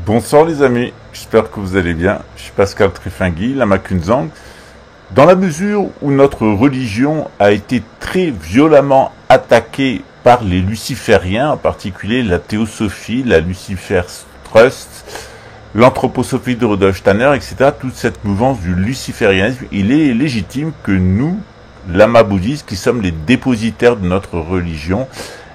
Bonsoir les amis, j'espère que vous allez bien. Je suis Pascal Trifingui, Lama Kunzang. Dans la mesure où notre religion a été très violemment attaquée par les lucifériens, en particulier la théosophie, la Lucifer Trust, l'anthroposophie de Rudolf Steiner, etc., toute cette mouvance du luciférianisme, il est légitime que nous, lamas bouddhistes, qui sommes les dépositaires de notre religion,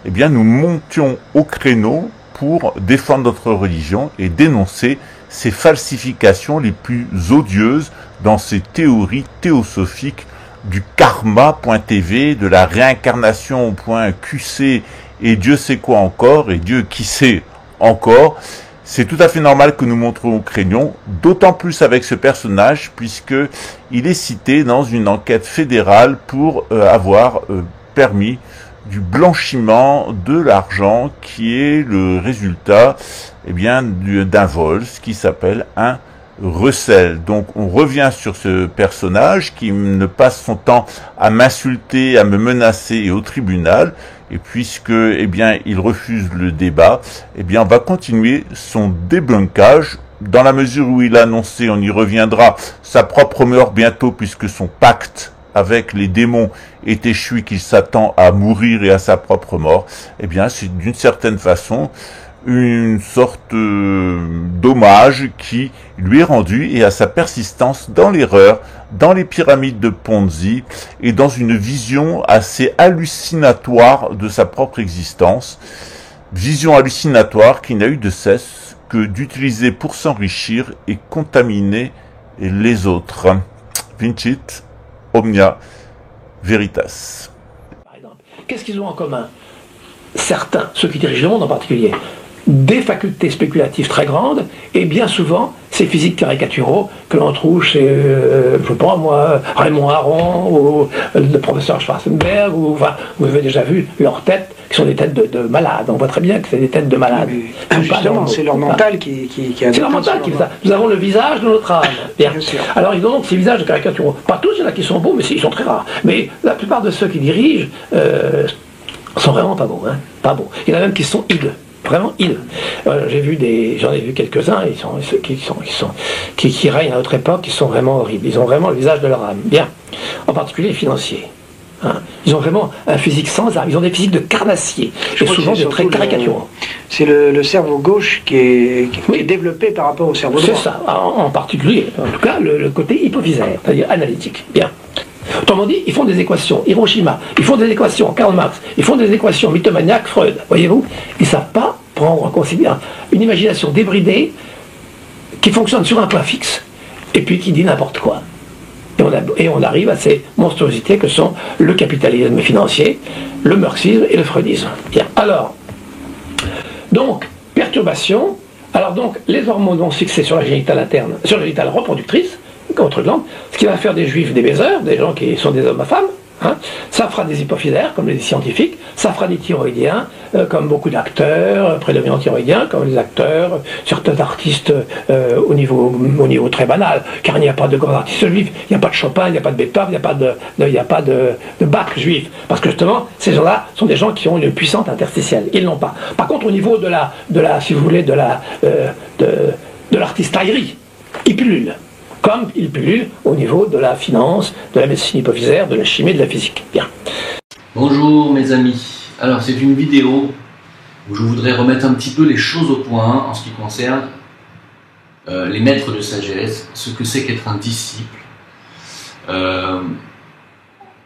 eh bien nous montions au créneau pour défendre notre religion et dénoncer ces falsifications les plus odieuses dans ces théories théosophiques du karma.tv, de la réincarnation.qc et Dieu sait quoi encore, et Dieu qui sait encore. C'est tout à fait normal que nous montrions au créneau, d'autant plus avec ce personnage, puisque il est cité dans une enquête fédérale pour avoir permis du blanchiment de l'argent qui est le résultat d'un vol, ce qui s'appelle un recel. Donc on revient sur ce personnage qui ne passe son temps à m'insulter, à me menacer et au tribunal, et puisque il refuse le débat, on va continuer son débunkage dans la mesure où il a annoncé, on y reviendra, sa propre mort bientôt puisque son pacte avec les démons est échu, qu'il s'attend à mourir et à sa propre mort, c'est d'une certaine façon une sorte d'hommage qui lui est rendu et à sa persistance dans l'erreur, dans les pyramides de Ponzi et dans une vision assez hallucinatoire de sa propre existence. Vision hallucinatoire qui n'a eu de cesse que d'utiliser pour s'enrichir et contaminer les autres. Vincit Omnia Veritas. Par exemple, qu'est-ce qu'ils ont en commun? Certains, ceux qui dirigent le monde en particulier, des facultés spéculatives très grandes, et bien souvent, ces physiques caricaturaux que l'on trouve chez, je sais pas moi, Raymond Aron, ou le professeur Schwarzenberg, ou enfin, vous avez déjà vu leurs têtes, qui sont des têtes de malades. On voit très bien que c'est des têtes de malades. Justement, c'est leur mental qui a... C'est leur mental qui fait ça. Nous avons le visage de notre âme. Bien. Alors, ils ont donc ces visages de caricaturaux. Pas tous, il y en a qui sont beaux, mais ils sont très rares. Mais la plupart de ceux qui dirigent sont vraiment pas beaux. Hein, pas beaux. Il y en a même qui sont hideux. Vraiment hideux. J'en ai vu quelques-uns, qui règnent à notre époque, qui sont vraiment horribles. Ils ont vraiment le visage de leur âme. Bien. En particulier les financiers. Hein. Ils ont vraiment un physique sans âme. Ils ont des physiques de carnassiers. Et souvent des traits caricaturaux. C'est le cerveau gauche qui est développé par rapport au cerveau droit. C'est ça. En particulier, en tout cas, le côté hypophysaire, c'est-à-dire analytique. Bien. Autrement dit, ils font des équations, Hiroshima, ils font des équations, Karl Marx, ils font des équations mythomaniaques, Freud, voyez-vous, ils ne savent pas prendre en considération une imagination débridée qui fonctionne sur un point fixe et puis qui dit n'importe quoi. Et on arrive à ces monstruosités que sont le capitalisme financier, le marxisme et le freudisme. Bien. Alors, donc, perturbation, alors donc, les hormones vont se fixer sur la génitale interne, sur la génitale reproductrice, contre glande, ce qui va faire des juifs des baiseurs, des gens qui sont des hommes à femmes. Hein. Ça fera des hypophysaires, comme les scientifiques, ça fera des thyroïdiens, comme beaucoup d'acteurs, prédominants thyroïdiens, comme les acteurs, certains artistes au niveau très banal, car il n'y a pas de grands artistes juifs, il n'y a pas de Chopin, il n'y a pas de Beethoven, il n'y a pas de Bach juif, parce que justement, ces gens-là sont des gens qui ont une puissance interstitielle, ils l'ont pas. Par contre, au niveau de si vous voulez, de l'artistaillerie, ils pullulent. Comme il pullule au niveau de la finance, de la médecine hypophysaire, de la chimie, de la physique. Bien. Bonjour mes amis. Alors c'est une vidéo où je voudrais remettre un petit peu les choses au point en ce qui concerne les maîtres de sagesse, ce que c'est qu'être un disciple,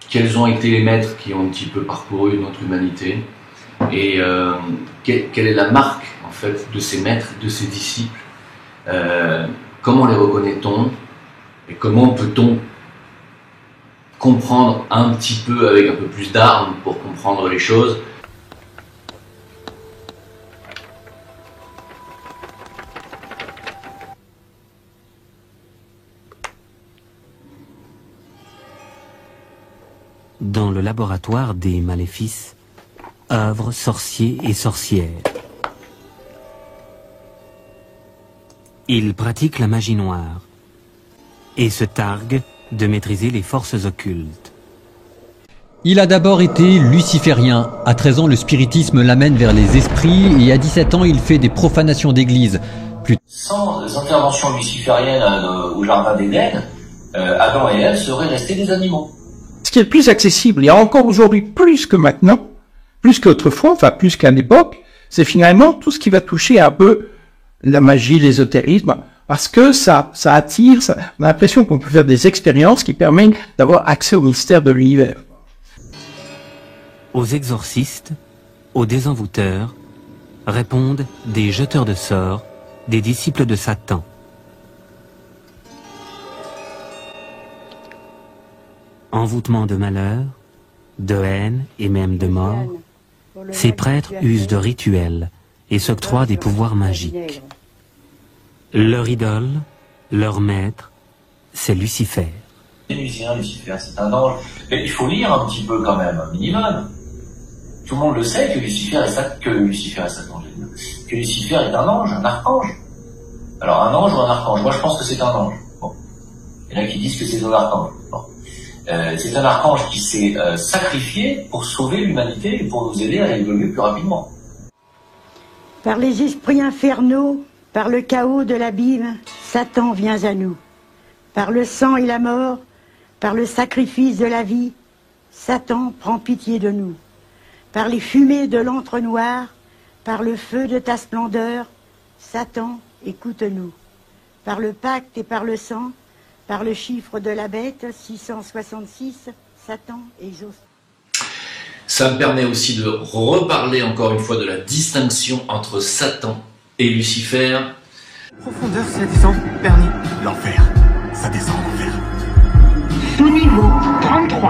quels ont été les maîtres qui ont un petit peu parcouru notre humanité et quelle est la marque en fait de ces maîtres, de ces disciples, comment les reconnaît-on? Et comment peut-on comprendre un petit peu avec un peu plus d'armes pour comprendre les choses? Dans le laboratoire des maléfices, œuvrent sorciers et sorcières. Ils pratiquent la magie noire et se targuent de maîtriser les forces occultes. Il a d'abord été luciférien. À 13 ans, le spiritisme l'amène vers les esprits et à 17 ans, il fait des profanations d'église. plus. Sans intervention luciférienne au jardin d'Éden, Adam et Ève seraient restés des animaux. Ce qui est le plus accessible, et encore aujourd'hui plus que maintenant, plus qu'autrefois, enfin plus qu'à l'époque, c'est finalement tout ce qui va toucher un peu la magie, l'ésotérisme, parce que ça attire, on a l'impression qu'on peut faire des expériences qui permettent d'avoir accès au mystère de l'univers. Aux exorcistes, aux désenvoûteurs, répondent des jeteurs de sorts, des disciples de Satan. Envoûtement de malheur, de haine et même de mort, ces prêtres usent de rituels et s'octroient des pouvoirs magiques. Leur idole, leur maître, c'est Lucifer. Lucifer, c'est un ange. Mais il faut lire un petit peu quand même, un minimum. Tout le monde le sait que Lucifer est Satan, que Lucifer est un ange, un archange. Alors un ange ou un archange, moi je pense que c'est un ange. Bon. Il y en a qui disent que c'est un archange. Bon. C'est un archange qui s'est sacrifié pour sauver l'humanité et pour nous aider à évoluer plus rapidement. Par les esprits infernaux, par le chaos de l'abîme, Satan vient à nous. Par le sang et la mort, par le sacrifice de la vie, Satan prend pitié de nous. Par les fumées de l'entre-noir, par le feu de ta splendeur, Satan, écoute-nous. Par le pacte et par le sang, par le chiffre de la bête, 666, Satan exauce. Ça me permet aussi de reparler encore une fois de la distinction entre Satan et Lucifer. Profondeur, ça descend, Bernie. L'enfer, ça descend en enfer. Sous-niveau 33.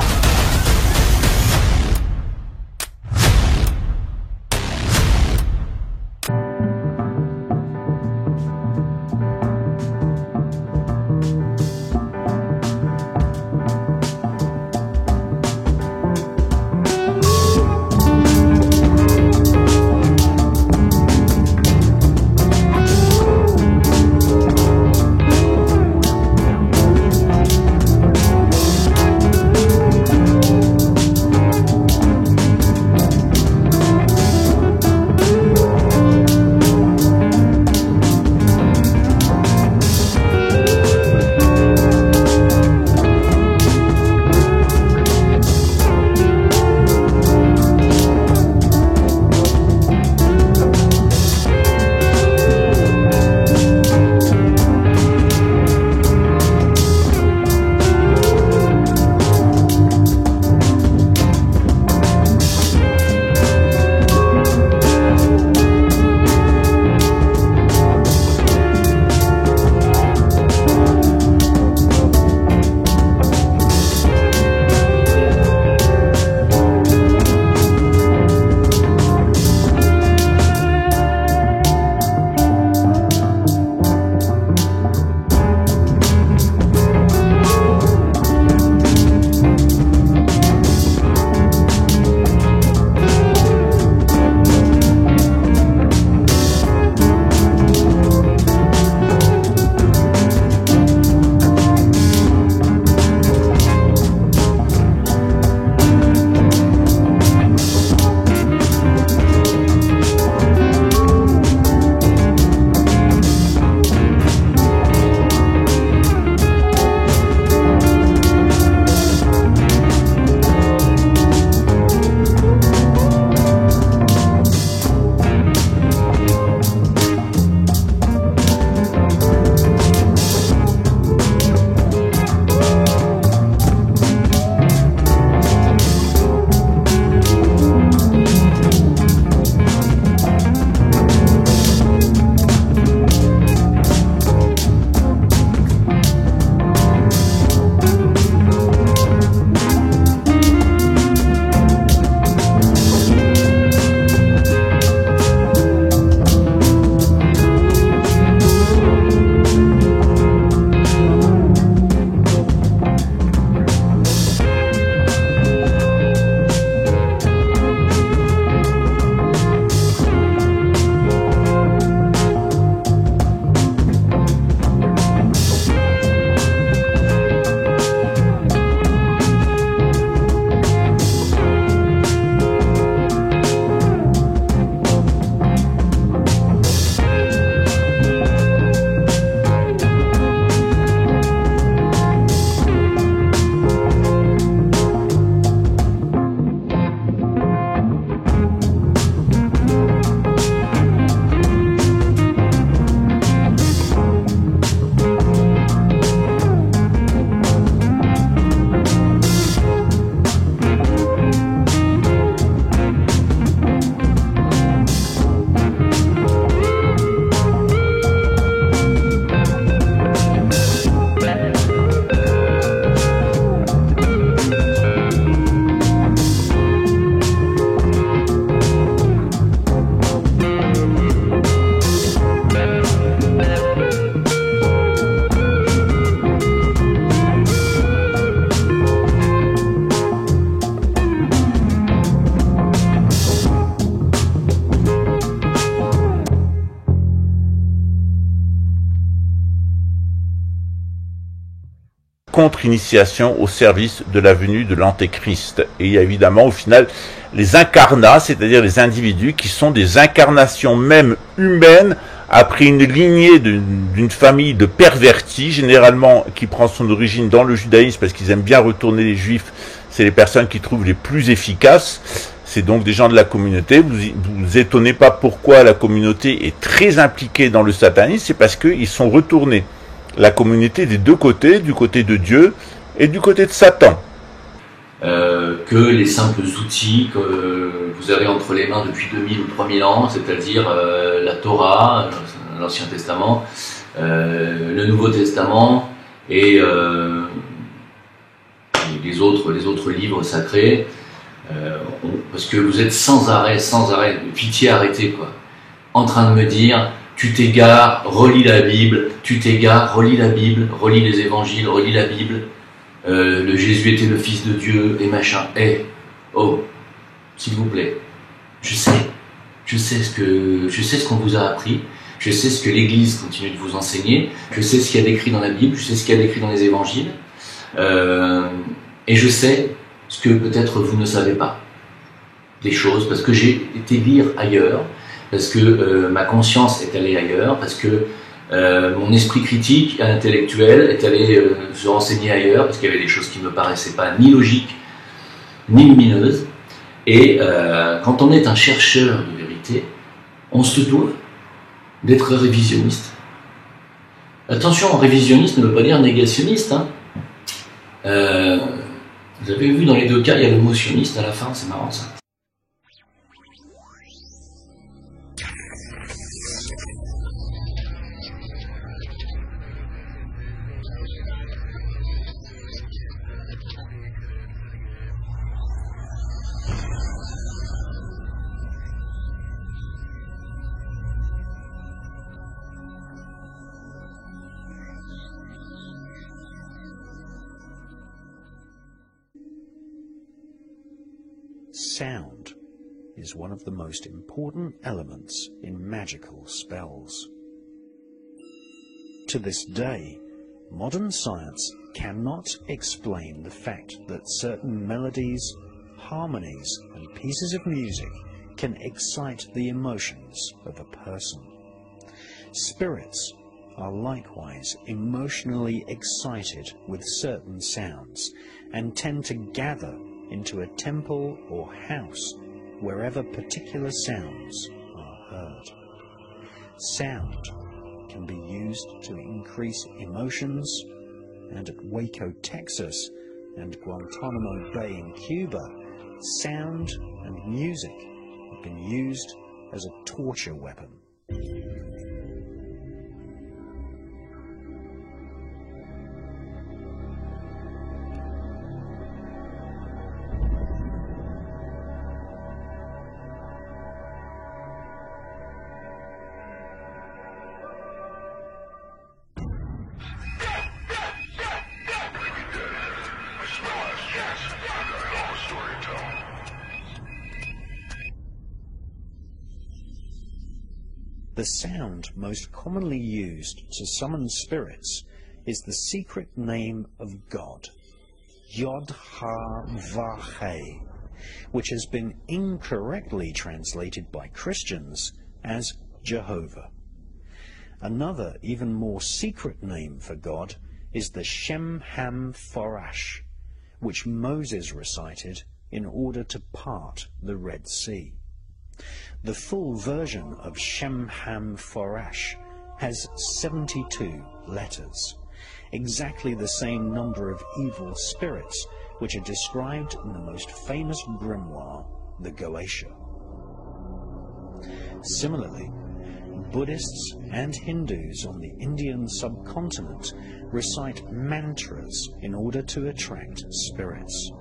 contre-initiation au service de la venue de l'Antéchrist. Et il y a évidemment au final les incarnats, c'est-à-dire les individus qui sont des incarnations même humaines après une lignée d'une famille de pervertis, généralement qui prend son origine dans le judaïsme parce qu'ils aiment bien retourner les juifs, c'est les personnes qui trouvent les plus efficaces. C'est donc des gens de la communauté. Vous étonnez pas pourquoi la communauté est très impliquée dans le satanisme, c'est parce qu'ils sont retournés. La communauté des deux côtés, du côté de Dieu et du côté de Satan. Que les simples outils que vous avez entre les mains depuis 2000 ou 3000 ans, c'est-à-dire la Torah, l'Ancien Testament, le Nouveau Testament et les autres livres sacrés, parce que vous êtes sans arrêt, pitié, arrêtez quoi, en train de me dire, tu t'égares, relis la Bible, tu t'égares, relis la Bible, relis les évangiles, relis la Bible, le Jésus était le Fils de Dieu, et machin, oh, s'il vous plaît, je sais ce qu'on vous a appris, je sais ce que l'Église continue de vous enseigner, je sais ce qu'il y a d'écrit dans la Bible, je sais ce qu'il y a d'écrit dans les évangiles, et je sais ce que peut-être vous ne savez pas, des choses, parce que j'ai été lire ailleurs, parce que ma conscience est allée ailleurs, parce que mon esprit critique, intellectuel, est allé se renseigner ailleurs, parce qu'il y avait des choses qui ne me paraissaient pas ni logiques, ni lumineuses, et quand on est un chercheur de vérité, on se doit d'être révisionniste. Attention, révisionniste ne veut pas dire négationniste, hein. Vous avez vu, dans les deux cas, il y a le mot sioniste à la fin, c'est marrant ça. Sound is one of the most important elements in magical spells. To this day, modern science cannot explain the fact that certain melodies, harmonies, and pieces of music can excite the emotions of a person. Spirits are likewise emotionally excited with certain sounds and tend to gather into a temple or house wherever particular sounds are heard. Sound can be used to increase emotions, and at Waco, Texas, and Guantanamo Bay in Cuba, sound and music have been used as a torture weapon. The sound most commonly used to summon spirits is the secret name of God, Yod-Ha-Vah-He, which has been incorrectly translated by Christians as Jehovah. Another, even more secret name for God is the Shem-Ham-Forash, which Moses recited in order to part the Red Sea. The full version of Shem-Ham-Forash has 72 letters, exactly the same number of evil spirits which are described in the most famous grimoire, the Goetia. Similarly, Buddhists and Hindus on the Indian subcontinent recite mantras in order to attract spirits.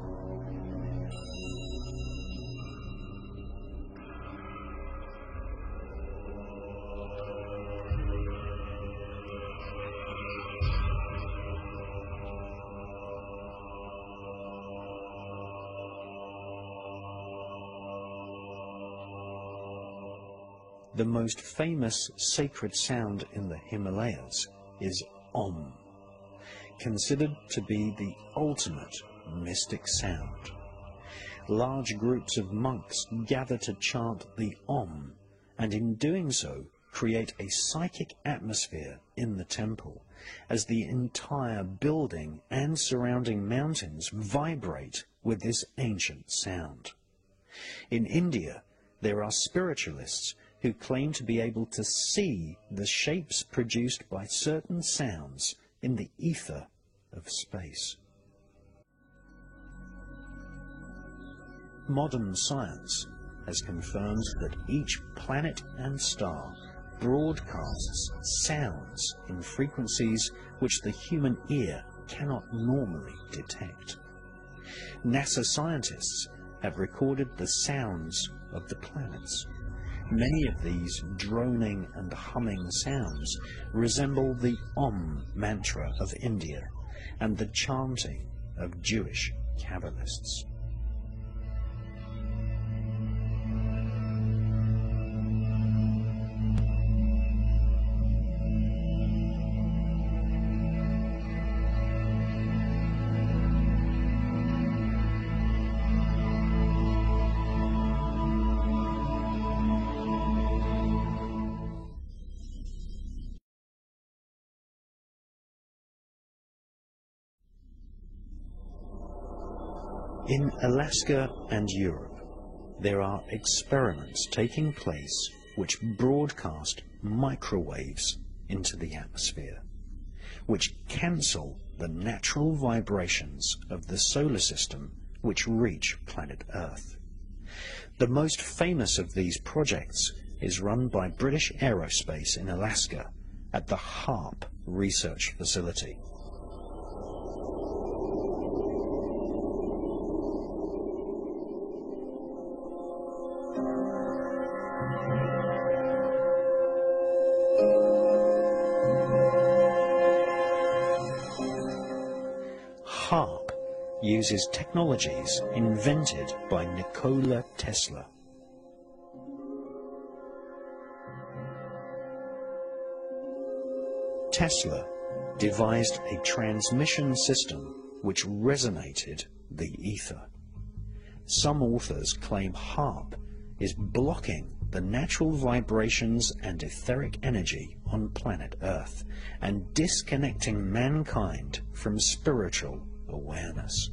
The most famous sacred sound in the Himalayas is Om, considered to be the ultimate mystic sound. Large groups of monks gather to chant the Om, and in doing so create a psychic atmosphere in the temple, as the entire building and surrounding mountains vibrate with this ancient sound. In India, there are spiritualists who claim to be able to see the shapes produced by certain sounds in the ether of space. Modern science has confirmed that each planet and star broadcasts sounds in frequencies which the human ear cannot normally detect. NASA scientists have recorded the sounds of the planets. Many of these droning and humming sounds resemble the Om mantra of India and the chanting of Jewish Kabbalists. In Alaska and Europe, there are experiments taking place which broadcast microwaves into the atmosphere, which cancel the natural vibrations of the solar system which reach planet Earth. The most famous of these projects is run by British Aerospace in Alaska at the HARP research facility. HARP uses technologies invented by Nikola Tesla. Tesla devised a transmission system which resonated the ether. Some authors claim HARP is blocking the natural vibrations and etheric energy on planet Earth and disconnecting mankind from spiritual awareness.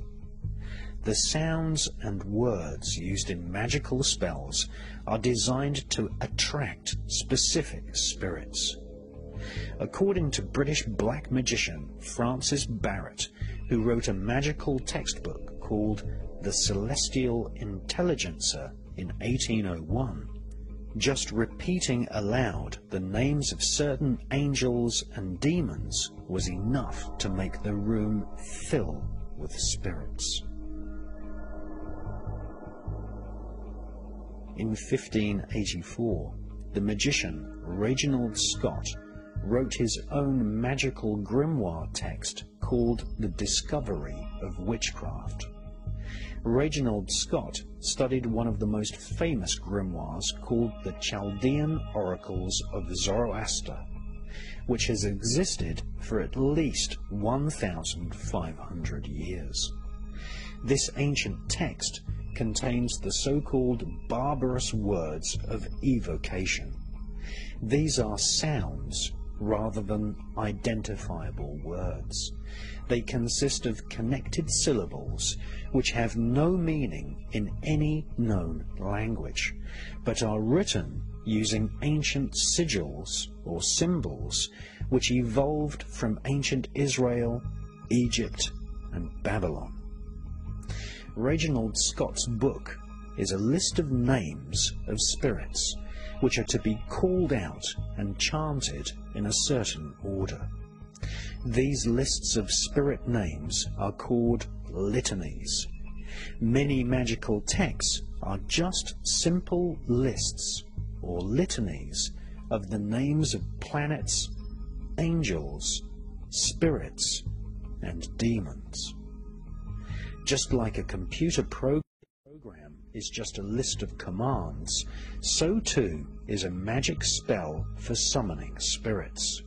The sounds and words used in magical spells are designed to attract specific spirits. According to British black magician Francis Barrett, who wrote a magical textbook called The Celestial Intelligencer in 1801, just repeating aloud the names of certain angels and demons was enough to make the room fill with spirits. In 1584, the magician Reginald Scott wrote his own magical grimoire text called The Discovery of Witchcraft. Reginald Scott studied one of the most famous grimoires called the Chaldean Oracles of Zoroaster, which has existed for at least 1,500 years. This ancient text contains the so-called barbarous words of evocation. These are sounds rather than identifiable words. They consist of connected syllables which have no meaning in any known language, but are written using ancient sigils or symbols which evolved from ancient Israel, Egypt, and Babylon. Reginald Scott's book is a list of names of spirits which are to be called out and chanted in a certain order. These lists of spirit names are called litanies. Many magical texts are just simple lists or litanies of the names of planets, angels, spirits, and demons. Just like a computer program is just a list of commands, so too is a magic spell for summoning spirits.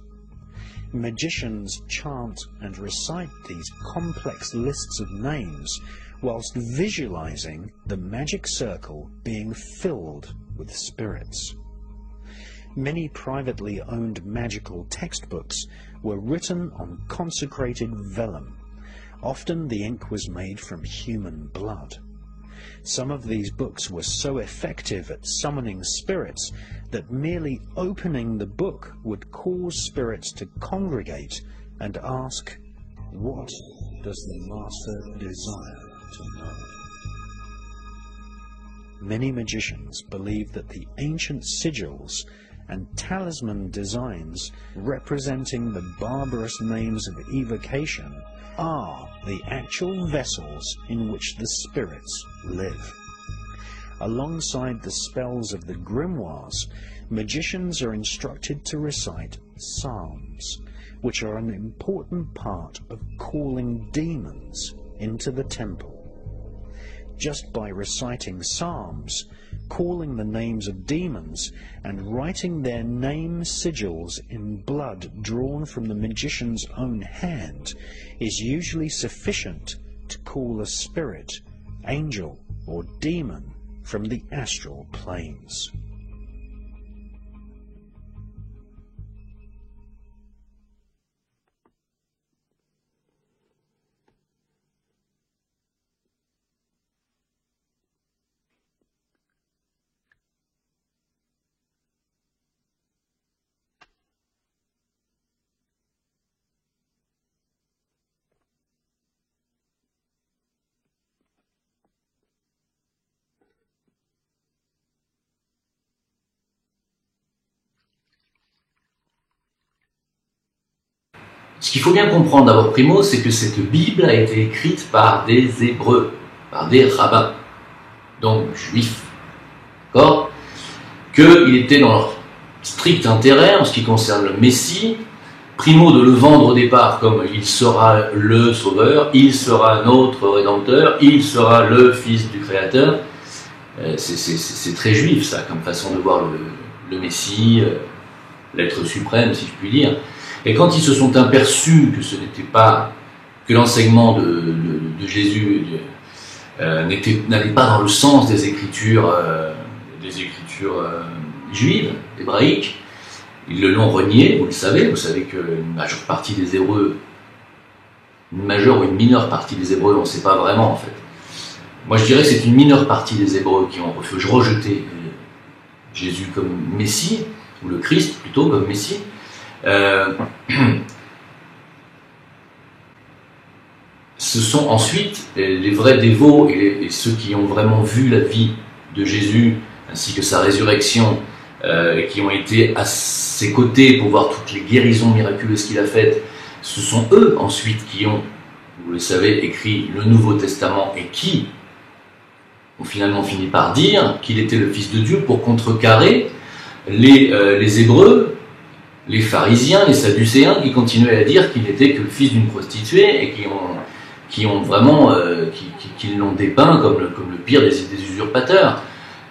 Magicians chant and recite these complex lists of names whilst visualizing the magic circle being filled with spirits. Many privately owned magical textbooks were written on consecrated vellum. Often the ink was made from human blood. Some of these books were so effective at summoning spirits that merely opening the book would cause spirits to congregate and ask, "What does the Master desire to know?" Many magicians believe that the ancient sigils and talisman designs representing the barbarous names of evocation are the actual vessels in which the spirits live. Alongside the spells of the grimoires, magicians are instructed to recite psalms, which are an important part of calling demons into the temple. Just by reciting psalms, calling the names of demons, and writing their name sigils in blood drawn from the magician's own hand is usually sufficient to call a spirit, angel, or demon from the astral planes. Ce qu'il faut bien comprendre d'abord, primo, c'est que cette Bible a été écrite par des Hébreux, par des rabbins, donc juifs, d'accord, qu'il était dans leur strict intérêt en ce qui concerne le Messie, primo de le vendre au départ comme il sera le Sauveur, il sera notre Rédempteur, il sera le Fils du Créateur. C'est très juif ça, comme façon de voir le Messie, l'être suprême si je puis dire. Et quand ils se sont aperçus que ce n'était pas, que l'enseignement de Jésus n'allait pas dans le sens des écritures juives, hébraïques, ils le l'ont renié, vous savez qu'une majeure partie des Hébreux, une majeure ou une mineure partie des Hébreux, on ne sait pas vraiment en fait. Moi je dirais que c'est une mineure partie des Hébreux qui ont rejeté Jésus comme Messie, ou le Christ plutôt comme Messie. Ce sont ensuite les vrais dévots et ceux qui ont vraiment vu la vie de Jésus ainsi que sa résurrection et qui ont été à ses côtés pour voir toutes les guérisons miraculeuses qu'il a faites. Ce sont eux ensuite qui ont, vous le savez, écrit le Nouveau Testament et qui ont finalement fini par dire qu'il était le Fils de Dieu pour contrecarrer les Hébreux, les pharisiens, les sadducéens qui continuaient à dire qu'il n'était que le fils d'une prostituée et qui ont vraiment qui l'ont dépeint comme le pire des usurpateurs.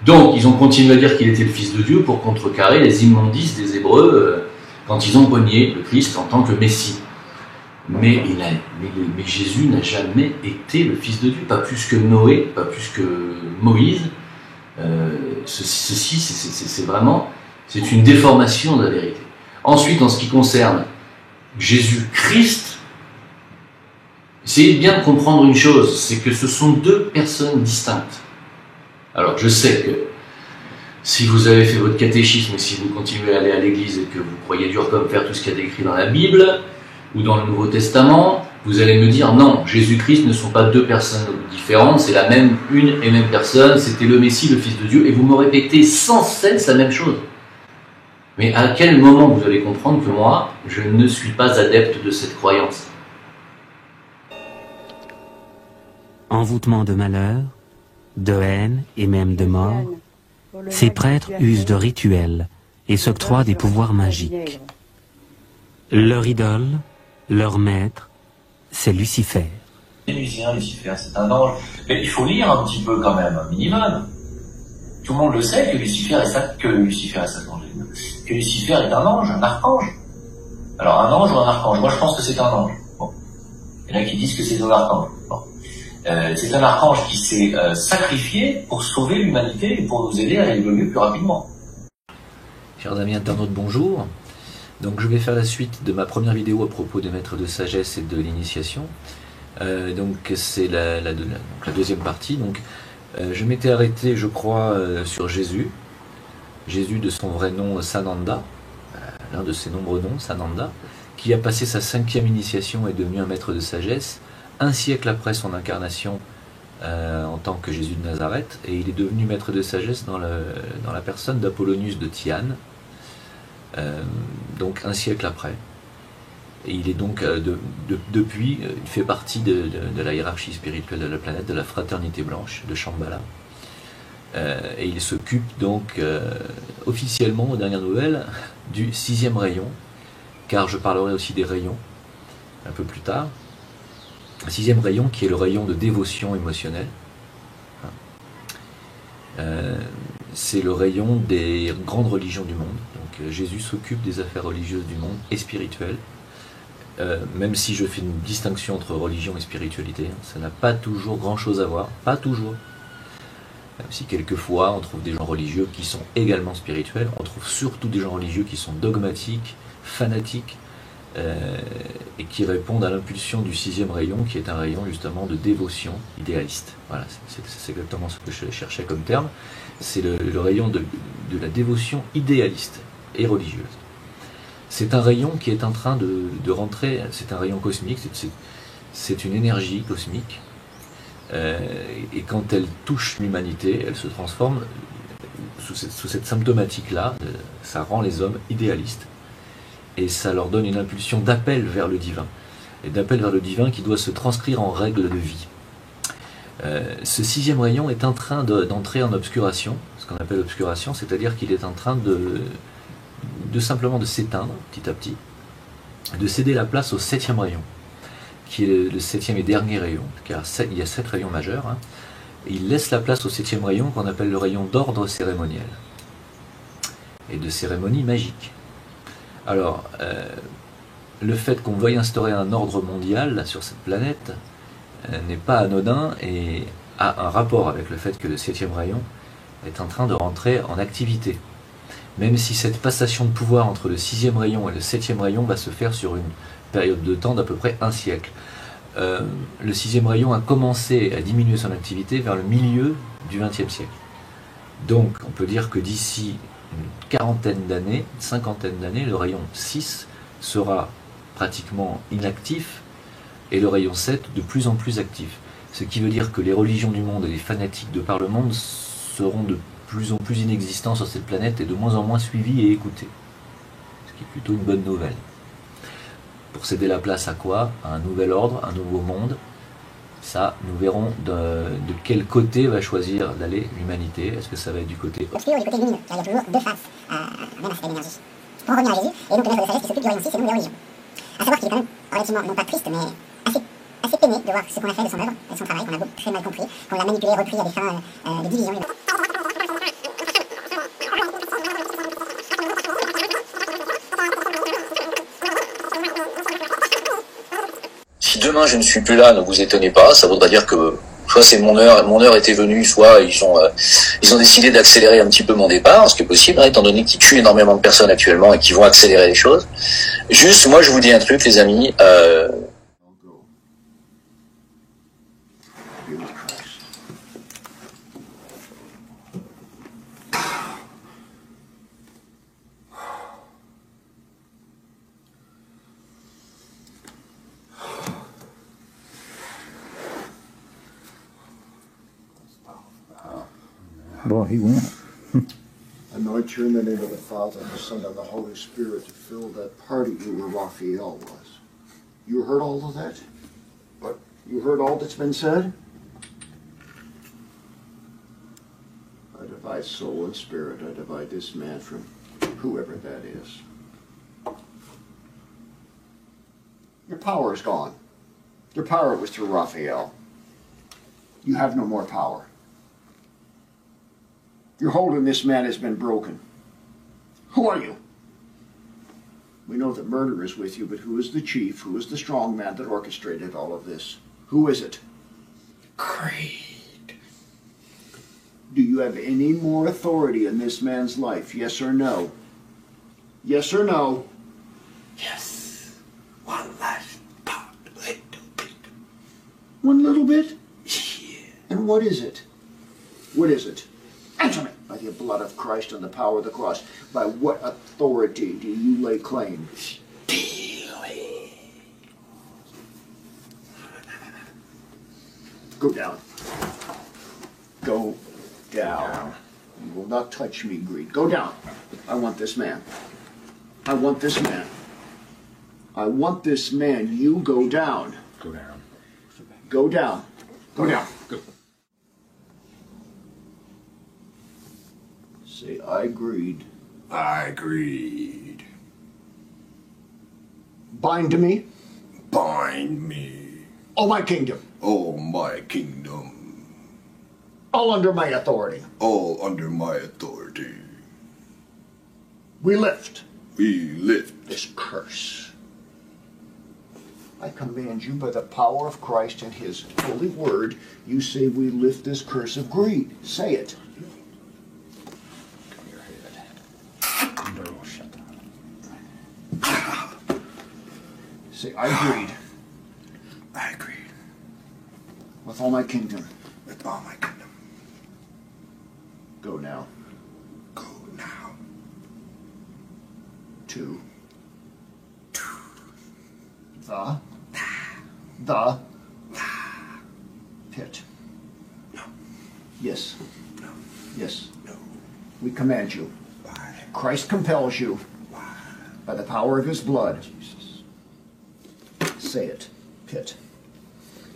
Donc ils ont continué à dire qu'il était le Fils de Dieu pour contrecarrer les immondices des Hébreux quand ils ont renié le Christ en tant que Messie. Mais Jésus n'a jamais été le Fils de Dieu, pas plus que Noé, pas plus que Moïse. Ceci, c'est vraiment, c'est une déformation de la vérité. Ensuite, en ce qui concerne Jésus-Christ, essayez bien de comprendre une chose, c'est que ce sont deux personnes distinctes. Alors, je sais que si vous avez fait votre catéchisme et si vous continuez à aller à l'église et que vous croyez dur comme fer tout ce qu'il y a d'écrit dans la Bible ou dans le Nouveau Testament, vous allez me dire non, Jésus-Christ ne sont pas deux personnes différentes, c'est la même, une et même personne, c'était le Messie, le Fils de Dieu, et vous me répétez sans cesse la même chose. Mais à quel moment vous allez comprendre que moi, je ne suis pas adepte de cette croyance? Envoûtement de malheur, de haine et même de mort, ces prêtres usent de rituels et s'octroient des pouvoirs magiques. Leur idole, leur maître, c'est Lucifer. Lucifer, c'est un ange. Mais il faut lire un petit peu quand même, un minimum. Tout le monde le sait que Lucifer est Satan, que Lucifer est un ange, un archange. Alors un ange ou un archange? Moi je pense que c'est un ange. Bon. Il y en a qui disent que c'est un archange. Bon. C'est un archange qui s'est sacrifié pour sauver l'humanité et pour nous aider à évoluer plus rapidement. Chers amis internautes, bonjour. Donc je vais faire la suite de ma première vidéo à propos des maîtres de sagesse et de l'initiation. Donc c'est la deuxième partie. Donc je m'étais arrêté, je crois, sur Jésus. Jésus de son vrai nom Sananda, l'un de ses nombreux noms, Sananda, qui a passé sa 5e initiation et est devenu un maître de sagesse, un siècle après son incarnation en tant que Jésus de Nazareth, et il est devenu maître de sagesse dans la personne d'Apollonius de Tyane, donc un siècle après. Et il est donc, depuis, il fait partie de la hiérarchie spirituelle de la planète, de la fraternité blanche, de Shambhala. Et il s'occupe donc officiellement, aux dernières nouvelles, du 6e rayon, car je parlerai aussi des rayons un peu plus tard. Le 6e rayon qui est le rayon de dévotion émotionnelle. C'est le rayon des grandes religions du monde. Donc Jésus s'occupe des affaires religieuses du monde et spirituelles. Même si je fais une distinction entre religion et spiritualité, ça n'a pas toujours grand chose à voir, pas toujours. Même si quelquefois on trouve des gens religieux qui sont également spirituels, on trouve surtout des gens religieux qui sont dogmatiques, fanatiques, et qui répondent à l'impulsion du 6e rayon, qui est un rayon justement de dévotion idéaliste. Voilà, c'est exactement ce que je cherchais comme terme. C'est le rayon de la dévotion idéaliste et religieuse. C'est un rayon qui est en train de rentrer, c'est un rayon cosmique, c'est une énergie cosmique, et quand elle touche l'humanité, elle se transforme sous cette symptomatique-là, ça rend les hommes idéalistes, et ça leur donne une impulsion d'appel vers le divin, et d'appel vers le divin qui doit se transcrire en règles de vie. Ce 6e rayon est en train d'entrer en obscuration, ce qu'on appelle obscuration, c'est-à-dire qu'il est en train de simplement de s'éteindre petit à petit, de céder la place au 7e rayon, qui est le 7e et dernier rayon, car il y a 7 rayons majeurs, hein, et il laisse la place au 7e rayon qu'on appelle le rayon d'ordre cérémoniel, et de cérémonie magique. Alors, le fait qu'on veuille instaurer un ordre mondial là, sur cette planète n'est pas anodin et a un rapport avec le fait que le 7e rayon est en train de rentrer en activité. Même si cette passation de pouvoir entre le 6e rayon et le 7e rayon va se faire sur une période de temps d'à peu près un siècle. Le 6e rayon a commencé à diminuer son activité vers le milieu du XXe siècle. Donc on peut dire que d'ici une quarantaine d'années, une cinquantaine d'années, le rayon 6 sera pratiquement inactif et le rayon 7 de plus en plus actif. Ce qui veut dire que les religions du monde et les fanatiques de par le monde seront de plus en plus inexistants sur cette planète et de moins en moins suivis et écoutés. Ce qui est plutôt une bonne nouvelle. Pour céder la place à quoi? À un nouvel ordre, un nouveau monde. Ça, nous verrons de quel côté va choisir d'aller l'humanité. Est-ce que ça va être du côté obscur ou du côté lumineux? Car il y a toujours deux faces même à cette énergie. Pour en revenir à Jésus, et donc le maître de sagesse qui s'occupe du rayon 6 et non des religions. A savoir qu'il est quand même relativement, non pas triste, mais assez peiné de voir ce qu'on a fait de son œuvre, de son travail, qu'on a très mal compris, qu'on l'a manipulé, repris à des fins de division. Si demain je ne suis plus là, ne vous étonnez pas, ça voudra dire que soit c'est mon heure était venue, soit ils ont décidé d'accélérer un petit peu mon départ, ce qui est possible, hein, étant donné qu'ils tuent énormément de personnes actuellement et qu'ils vont accélérer les choses. Juste, moi je vous dis un truc les amis, Bon, he went. Anoint you in the name of the Father, and the Son, and the Holy Spirit to fill that party where Raphael was. You heard all of that? What? You heard all that's been said? I divide soul and spirit. I divide this man from whoever that is. Your power is gone. Your power was through Raphael. You have no more power. Your hold on this man has been broken. Who are you? We know that murder is with you, but who is the chief? Who is the strong man that orchestrated all of this? Who is it? Creed. Do you have any more authority in this man's life? Yes or no? Yes or no? Yes. One last part, little bit. One little bit? Yeah. And what is it? What is it? Answer me! By the blood of Christ and the power of the cross, by what authority do you lay claim? Stealing. Go down. Go down. You will not touch me, Greed. Go down. I want this man. I want this man. I want this man. You go down. Go down. Go down. Go down. Go. Say, I agreed. I agreed. Bind to me. Bind me. All my kingdom. All my kingdom. All under my authority. All under my authority. We lift. We lift this curse. I command you by the power of Christ and his holy word, you say we lift this curse of greed. Say it. Come your head. No, shut up. Say, I agreed. I agreed. With all my kingdom. With all my kingdom. Go now. Go now. To the pit. No. Yes. No. Yes. No. We command you. Why? Christ compels you. Why? By the power of his blood. Jesus. Say it. Pit.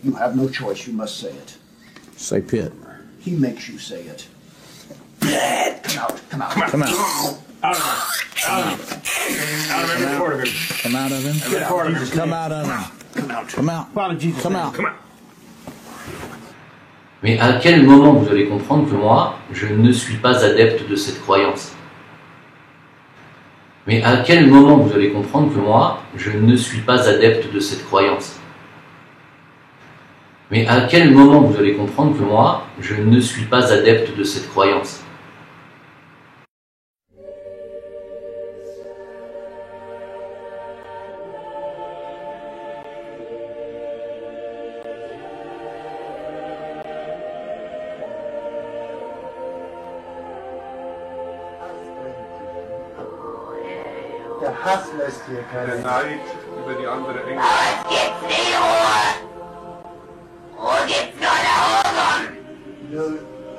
You have no choice. You must say it. Say pit. He makes you say it. Pit. Come out. Come out. Come out. Out of him. Out of him. Out of every part of him. Come out of him. Every part of him. Come out of him. Come out. Come out. Come out. Come out. Mais à quel moment vous allez comprendre que moi, je ne suis pas adepte de cette croyance? Mais à quel moment vous allez comprendre que moi, je ne suis pas adepte de cette croyance? Mais à quel moment vous allez comprendre que moi, je ne suis pas adepte de cette croyance? Der Hass lässt hier keine. Der Neid über die andere Engel.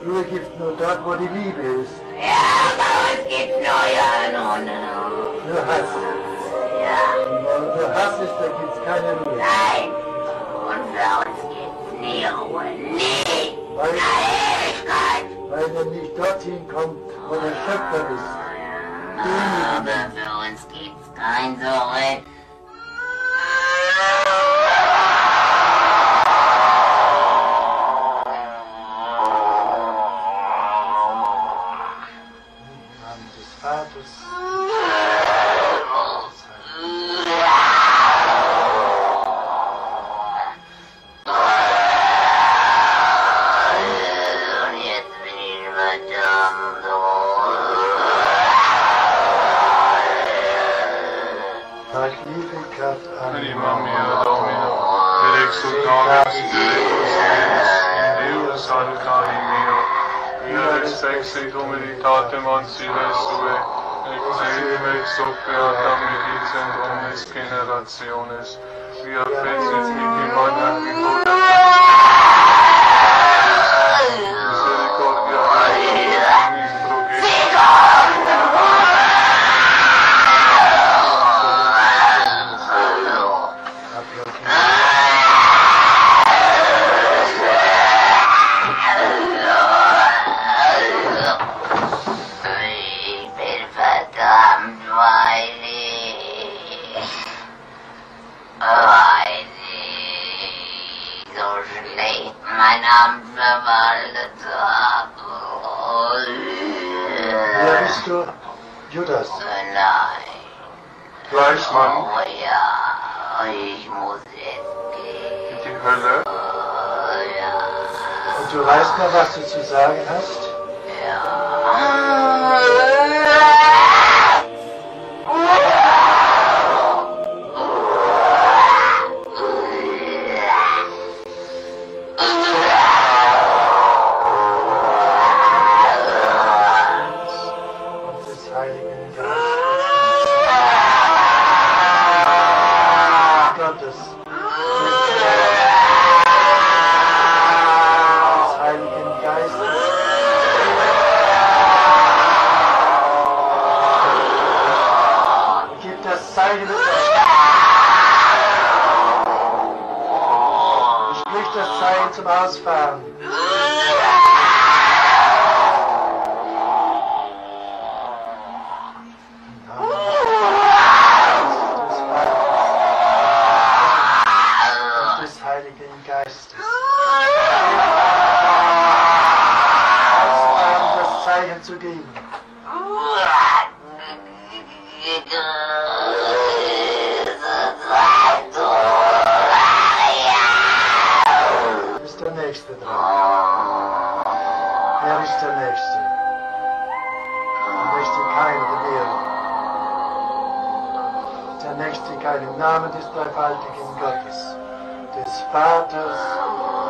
Ruhe gibt's nur dort, wo die Liebe ist. Ja, aber es gibt neue Nur Hass. Ja. Wo nur Hass ist, da gibt's keine Ruhe. Nein. Und für uns gibt's nie Ruhe. Nie. Ewigkeit. Weil er nicht dorthin kommt, wo der Schöpfer ist. Aber für uns gibt's kein Zurück. Anima mea Domino, et exultavis Deus in Deus advocati meo, via ex exit humilitatem ansile sue, exelim ex offerta medicem omnes generationes, via fecit mihi magnificorum misericordia Deus Wer bist du? Judas. Nein. Fleischmann. Oh ja, ich muss jetzt gehen. In die Hölle. Oh ja. Und du weißt noch, was du zu sagen hast? Zum Ausfahren. Des Heiligen Geistes. Ausfahren, das Zeichen zu geben. Der Nächste dran. Wer ist der Nächste? Der Nächste keiner der Ehre. Der Nächste keiner im Namen des dreifaltigen Gottes, des Vaters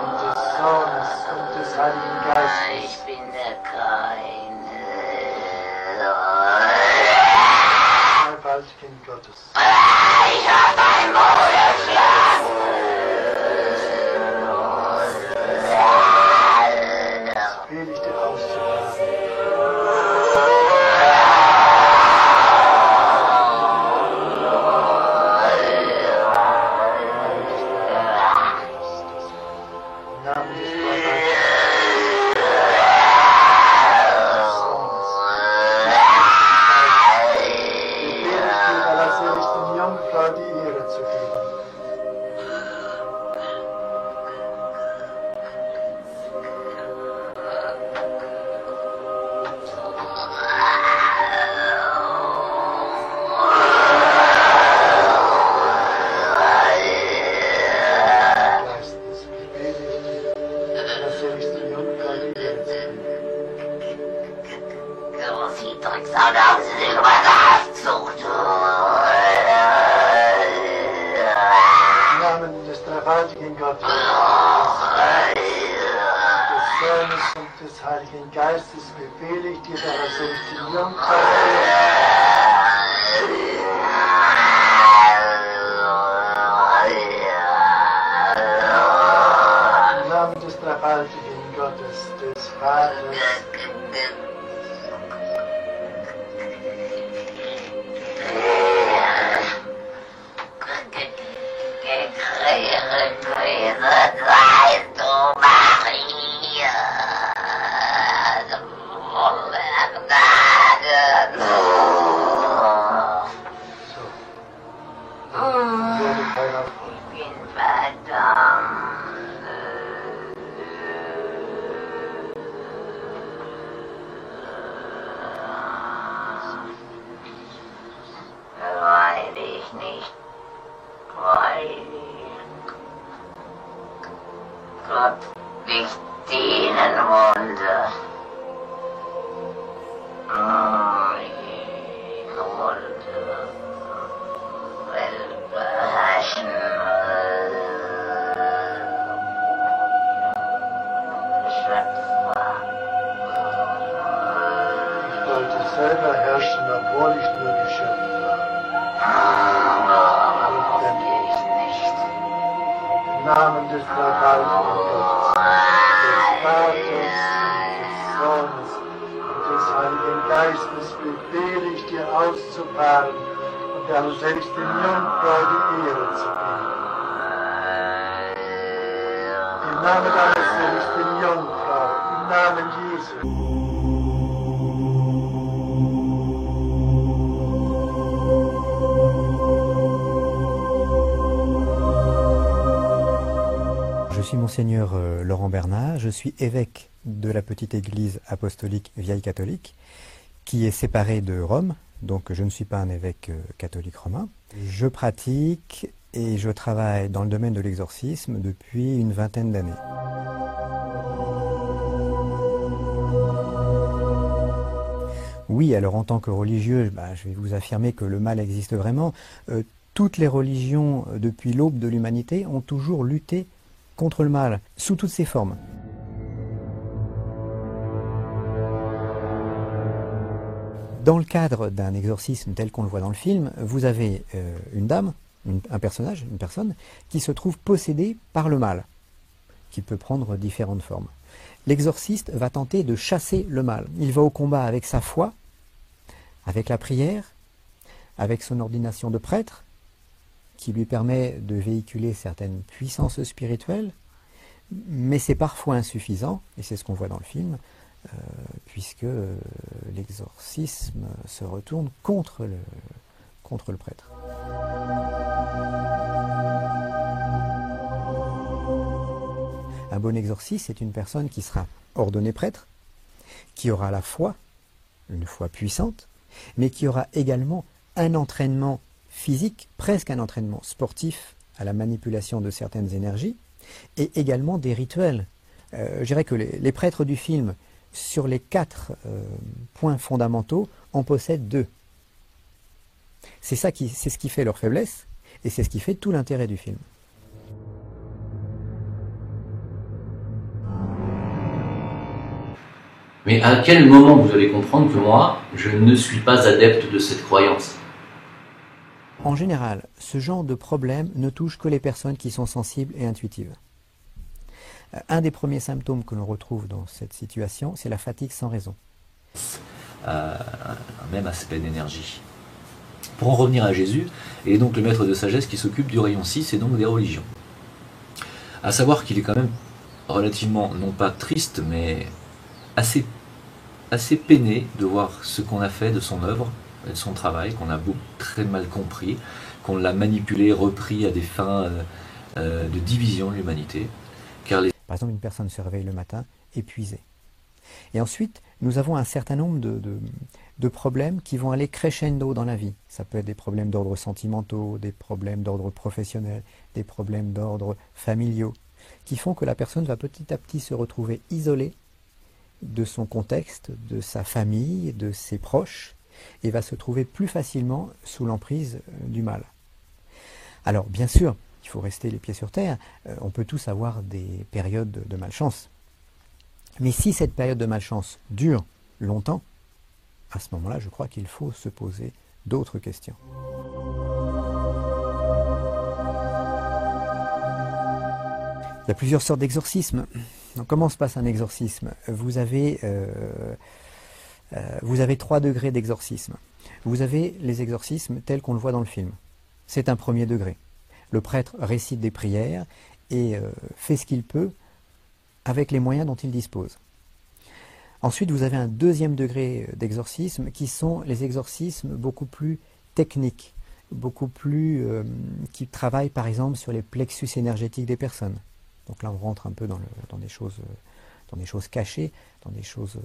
und des Sohnes und des Heiligen Geistes. Ich bin der keine. Dreifaltigen Gottes. Ich hab ein Bruder schlagen. Will ich dir auszufahren. Des Heiligen Geistes befehle ich dir, der seligen Jungfrau, im Namen des dreifaltigen Gottes, des Vaters, selber herrschen, obwohl ich nur geschöpft war. Und nicht. Im Namen des dreifaltigen Gottes, des Vaters und des Sohnes und des Heiligen Geistes befehle ich dir auszufahren und der selbst den Jungfrau die Ehre zu geben. Im Namen deiner seligen Jungfrau, im Namen Jesu. Je suis Monseigneur Laurent Bernat, je suis évêque de la petite église apostolique vieille catholique qui est séparée de Rome, Donc je ne suis pas un évêque catholique romain. Je pratique et je travaille dans le domaine de l'exorcisme depuis une vingtaine d'années. Oui, alors en tant que religieux, je vais vous affirmer que le mal existe vraiment. Toutes les religions, depuis l'aube de l'humanité, ont toujours lutté contre le mal, sous toutes ses formes. Dans le cadre d'un exorcisme tel qu'on le voit dans le film, vous avez une dame, un personnage, une personne, qui se trouve possédée par le mal, qui peut prendre différentes formes. L'exorciste va tenter de chasser le mal. Il va au combat avec sa foi, avec la prière, avec son ordination de prêtre, qui lui permet de véhiculer certaines puissances spirituelles, mais c'est parfois insuffisant, et c'est ce qu'on voit dans le film, puisque l'exorcisme se retourne contre le prêtre. Un bon exorciste, c'est une personne qui sera ordonnée prêtre, qui aura la foi, une foi puissante, mais qui aura également un entraînement physique, presque un entraînement sportif à la manipulation de certaines énergies, et également des rituels. Je dirais que les prêtres du film, sur les 4 points fondamentaux, en possèdent 2. C'est ce qui fait leur faiblesse, et c'est ce qui fait tout l'intérêt du film. Mais à quel moment vous allez comprendre que moi, je ne suis pas adepte de cette croyance? En général, ce genre de problème ne touche que les personnes qui sont sensibles et intuitives. Un des premiers symptômes que l'on retrouve dans cette situation, c'est la fatigue sans raison. Un même aspect d'énergie. Pour en revenir à Jésus, il est donc le maître de sagesse qui s'occupe du rayon 6 et donc des religions. À savoir qu'il est quand même relativement, non pas triste, mais assez peiné de voir ce qu'on a fait de son œuvre, et de son travail, qu'on a très mal compris, qu'on l'a manipulé, repris à des fins de division de l'humanité. Par exemple, une personne se réveille le matin épuisée. Et ensuite, nous avons un certain nombre de problèmes qui vont aller crescendo dans la vie. Ça peut être des problèmes d'ordre sentimentaux, des problèmes d'ordre professionnel, des problèmes d'ordre familiaux, qui font que la personne va petit à petit se retrouver isolée de son contexte, de sa famille, de ses proches, et va se trouver plus facilement sous l'emprise du mal. Alors, bien sûr, il faut rester les pieds sur terre, on peut tous avoir des périodes de malchance. Mais si cette période de malchance dure longtemps, à ce moment-là, je crois qu'il faut se poser d'autres questions. Il y a plusieurs sortes d'exorcismes. Donc, comment se passe un exorcisme? Vous avez 3 degrés d'exorcisme. Vous avez les exorcismes tels qu'on le voit dans le film. C'est un premier degré. Le prêtre récite des prières et fait ce qu'il peut avec les moyens dont il dispose. Ensuite, vous avez un deuxième degré d'exorcisme qui sont les exorcismes beaucoup plus techniques, beaucoup plus qui travaillent par exemple sur les plexus énergétiques des personnes. Donc là, on rentre un peu dans des choses cachées, dans des choses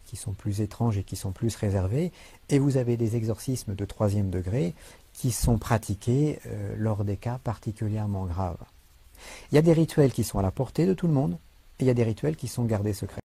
qui sont plus étranges et qui sont plus réservées. Et vous avez des exorcismes de 3e degré qui sont pratiqués lors des cas particulièrement graves. Il y a des rituels qui sont à la portée de tout le monde, et il y a des rituels qui sont gardés secrets.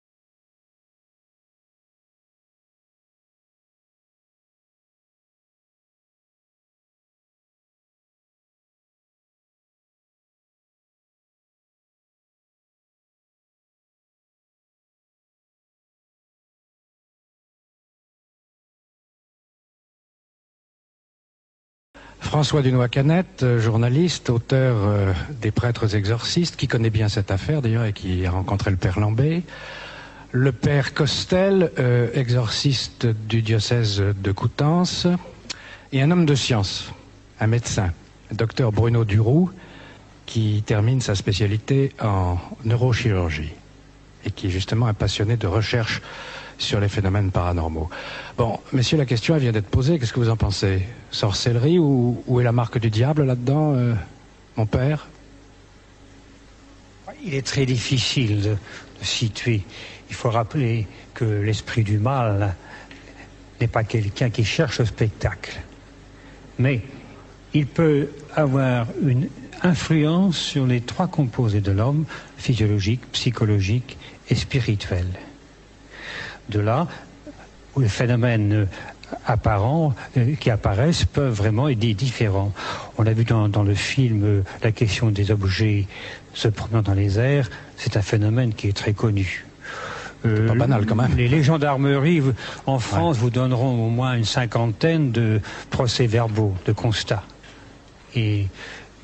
François Dunois-Canette, journaliste, auteur des Prêtres exorcistes, qui connaît bien cette affaire d'ailleurs et qui a rencontré le père Lambé. Le père Costel, exorciste du diocèse de Coutances, et un homme de science, un médecin, docteur Bruno Duroux, qui termine sa spécialité en neurochirurgie et qui est justement un passionné de recherche sur les phénomènes paranormaux. Bon, messieurs, la question elle vient d'être posée, qu'est-ce que vous en pensez? Sorcellerie ou où est la marque du diable là-dedans, mon père? Il est très difficile de situer. Il faut rappeler que l'esprit du mal n'est pas quelqu'un qui cherche le spectacle. Mais il peut avoir une influence sur les trois composés de l'homme, physiologique, psychologique et spirituel. De là, où les phénomènes apparents qui apparaissent peuvent vraiment être différents. On a vu dans le film la question des objets se promenant dans les airs, c'est un phénomène qui est très connu. Pas banal quand même. Les gendarmeries en France vous donneront au moins une cinquantaine de procès-verbaux, de constats. Et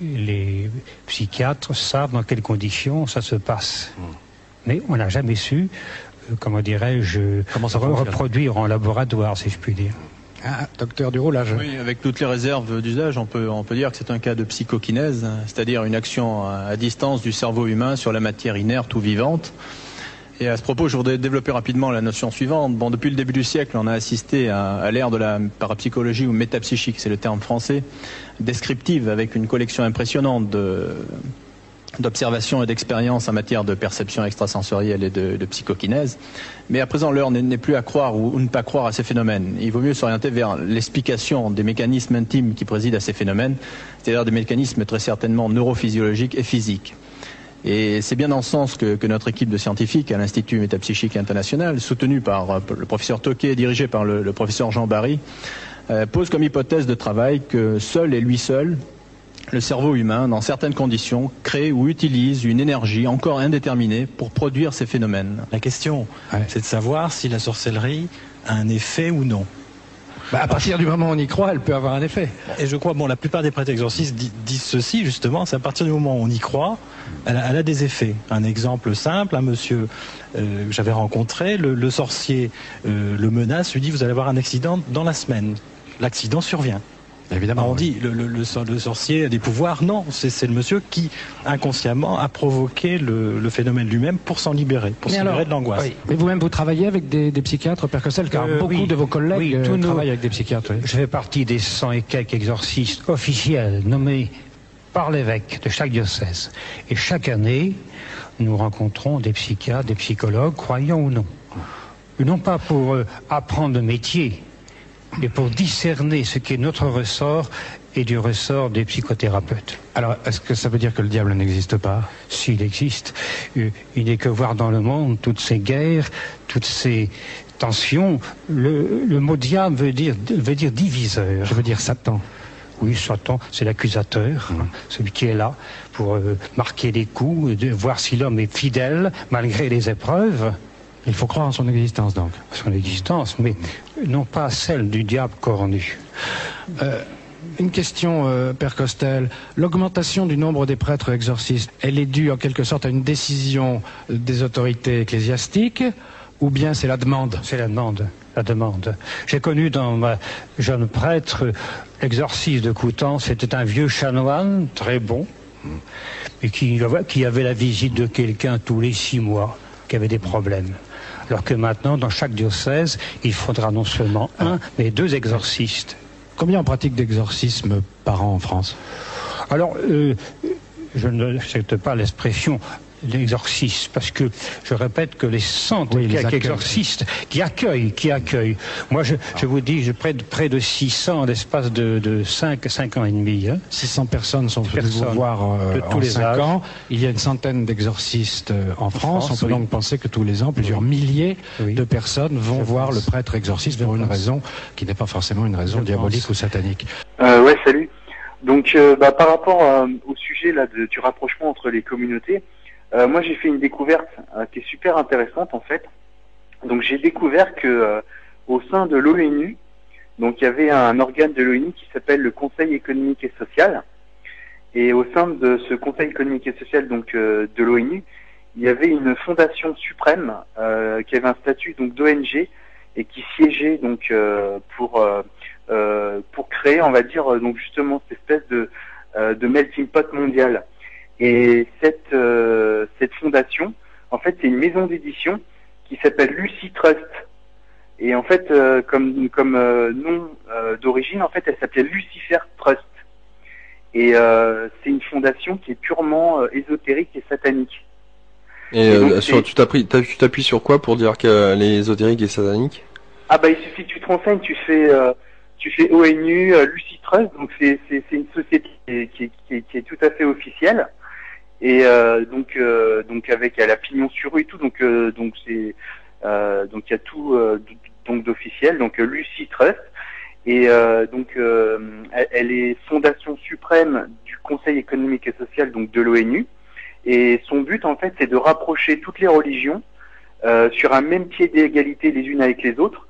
les psychiatres savent dans quelles conditions ça se passe. Mais on n'a jamais su, comment dirais-je, reproduire en laboratoire, si je puis dire. Ah, docteur Duroulage. Oui, avec toutes les réserves d'usage, on peut dire que c'est un cas de psychokinèse, c'est-à-dire une action à distance du cerveau humain sur la matière inerte ou vivante. Et à ce propos, je voudrais développer rapidement la notion suivante. Bon, depuis le début du siècle, on a assisté à l'ère de la parapsychologie ou métapsychique, c'est le terme français, descriptive, avec une collection impressionnante d'observations et d'expériences en matière de perception extrasensorielle et de psychokinèse. Mais à présent, l'heure n'est plus à croire ou ne pas croire à ces phénomènes. Il vaut mieux s'orienter vers l'explication des mécanismes intimes qui président à ces phénomènes, c'est-à-dire des mécanismes très certainement neurophysiologiques et physiques. Et c'est bien dans ce sens que notre équipe de scientifiques à l'Institut Métapsychique International, soutenue par le professeur Tocqué et dirigée par le professeur Jean Barry, pose comme hypothèse de travail que seul et lui seul, le cerveau humain, dans certaines conditions, crée ou utilise une énergie encore indéterminée pour produire ces phénomènes. La question, c'est de savoir si la sorcellerie a un effet ou non. À partir du moment où on y croit, elle peut avoir un effet. Et je crois, la plupart des prêtres exorcistes disent ceci, justement, c'est à partir du moment où on y croit, elle a des effets. Un exemple simple, un monsieur que j'avais rencontré, le sorcier le menace, lui dit, vous allez avoir un accident dans la semaine. L'accident survient. Évidemment, on dit le sorcier a des pouvoirs. Non, c'est le monsieur qui inconsciemment a provoqué le phénomène lui-même pour s'en libérer, pour s'en libérer de l'angoisse. Oui. Mais vous-même, vous travaillez avec des psychiatres, Père Costel, car beaucoup de vos collègues travaillent avec des psychiatres. Je fais partie des 100 et quelques exorcistes officiels nommés par l'évêque de chaque diocèse. Et chaque année, nous rencontrons des psychiatres, des psychologues, croyants ou non. Non pas pour apprendre le métier, et pour discerner ce qui est notre ressort et du ressort des psychothérapeutes. Alors, est-ce que ça veut dire que le diable n'existe pas? S'il existe, il n'est que voir dans le monde toutes ces guerres, toutes ces tensions. Le mot diable veut dire diviseur. Je veux dire Satan. Oui, Satan, c'est l'accusateur, celui qui est là pour marquer les coups, voir si l'homme est fidèle malgré les épreuves. Il faut croire en son existence, donc. Son existence, mais non pas celle du diable cornu. Une question, Père Costel. L'augmentation du nombre des prêtres exorcistes, elle est due en quelque sorte à une décision des autorités ecclésiastiques, ou bien c'est la demande? C'est la demande. J'ai connu dans ma jeune prêtre l'exorciste de Coutances, c'était un vieux chanoine, très bon, et qui avait la visite de quelqu'un tous les 6 mois, qui avait des problèmes. Alors que maintenant, dans chaque diocèse, il faudra non seulement un, mais 2 exorcistes. Combien on pratique d'exorcismes par an en France? Alors, je ne accepte pas l'expression l'exorciste, parce que je répète que les centres exorcistes qui accueillent. Moi, je vous dis, j'ai près de 600 en l'espace de 5 ans et demi. 600 personnes sont venues vous voir en 5 ans. Il y a une centaine d'exorcistes en France. On peut donc penser que tous les ans, plusieurs milliers de personnes vont voir le prêtre exorciste pour une raison qui n'est pas forcément une raison diabolique ou satanique. Ouais, salut. Donc, par rapport au sujet là du rapprochement entre les communautés, moi j'ai fait une découverte qui est super intéressante en fait. Donc j'ai découvert que au sein de l'ONU, donc il y avait un organe de l'ONU qui s'appelle le Conseil économique et social. Et au sein de ce Conseil économique et social donc de l'ONU, il y avait une fondation suprême qui avait un statut donc d'ONG et qui siégeait donc pour créer, on va dire, donc justement cette espèce de melting pot mondial. Et cette fondation, en fait, c'est une maison d'édition qui s'appelle Lucy Trust. Et en fait, comme nom d'origine, en fait, elle s'appelait Lucifer Trust. Et c'est une fondation qui est purement ésotérique et satanique. Et donc, tu t'appuies sur quoi pour dire qu'elle est ésotérique et satanique? Ah bah il suffit que tu te renseignes, tu fais ONU, Lucy Trust, donc c'est une société qui est tout à fait officielle. Et donc avec la pignon sur rue et tout, donc il y a tout donc d'officiel, donc Lucy Trust. Et elle est fondation suprême du Conseil économique et social, donc de l'ONU. Et son but en fait c'est de rapprocher toutes les religions sur un même pied d'égalité les unes avec les autres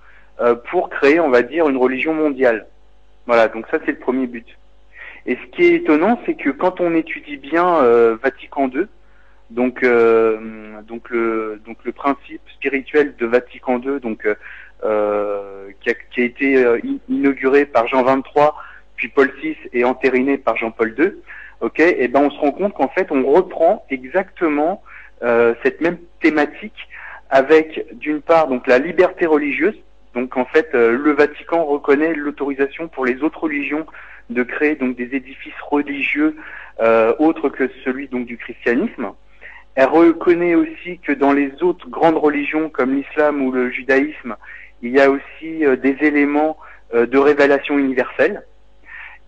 pour créer, on va dire, une religion mondiale. Voilà, donc ça c'est le premier but. Et ce qui est étonnant, c'est que quand on étudie bien Vatican II, donc le principe spirituel de Vatican II, donc qui a été inauguré par Jean XXIII, puis Paul VI et entériné par Jean-Paul II. Ok, et ben on se rend compte qu'en fait on reprend exactement cette même thématique avec d'une part donc la liberté religieuse. Donc en fait le Vatican reconnaît l'autorisation pour les autres religions de créer donc des édifices religieux autres que celui donc du christianisme. Elle reconnaît aussi que dans les autres grandes religions comme l'islam ou le judaïsme, il y a aussi des éléments de révélation universelle.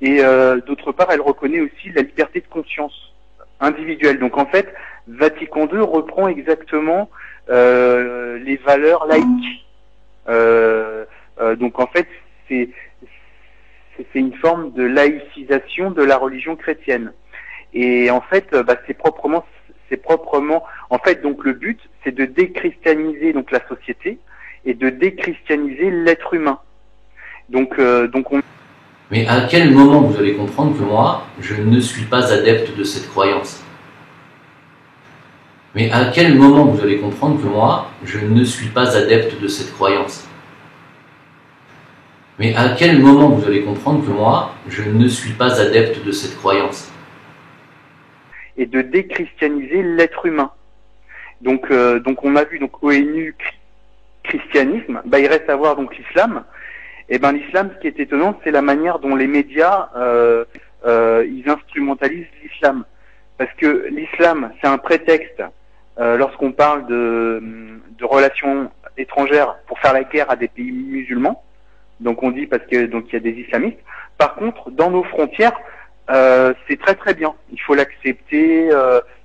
Et d'autre part, elle reconnaît aussi la liberté de conscience individuelle. Donc en fait, Vatican II reprend exactement les valeurs laïques. Donc en fait, c'est une forme de laïcisation de la religion chrétienne. Et en fait, c'est proprement, en fait, donc le but, c'est de déchristianiser donc la société et de déchristianiser l'être humain. Donc on. Mais à quel moment vous allez comprendre que moi, je ne suis pas adepte de cette croyance? Mais à quel moment vous allez comprendre que moi, je ne suis pas adepte de cette croyance? Mais à quel moment vous allez comprendre que moi, je ne suis pas adepte de cette croyance? Et de déchristianiser l'être humain. Donc on a vu donc ONU christianisme, il reste à voir donc l'islam. Et ben l'islam, ce qui est étonnant, c'est la manière dont les médias ils instrumentalisent l'islam, parce que l'islam c'est un prétexte lorsqu'on parle de relations étrangères pour faire la guerre à des pays musulmans. Donc on dit parce que donc il y a des islamistes. Par contre, dans nos frontières, c'est très très bien. Il faut l'accepter,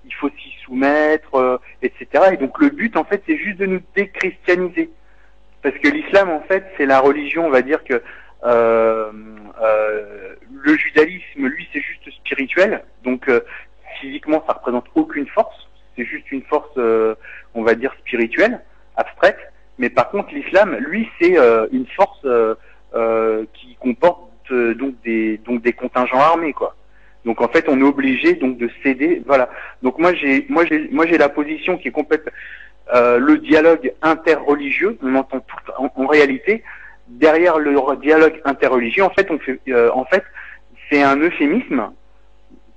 il faut s'y soumettre, etc. Et donc le but en fait, c'est juste de nous déchristianiser. Parce que l'islam, en fait, c'est la religion, on va dire que le judaïsme, lui, c'est juste spirituel. Donc, physiquement, ça représente aucune force. C'est juste une force, on va dire, spirituelle, abstraite. Mais par contre, l'islam, lui, c'est une force qui comporte donc des contingents armés, quoi. Donc, en fait, on est obligé donc de céder. Voilà. Donc, moi, j'ai la position qui est complète. Le dialogue interreligieux, on entend tout en réalité derrière le dialogue interreligieux. En fait, c'est un euphémisme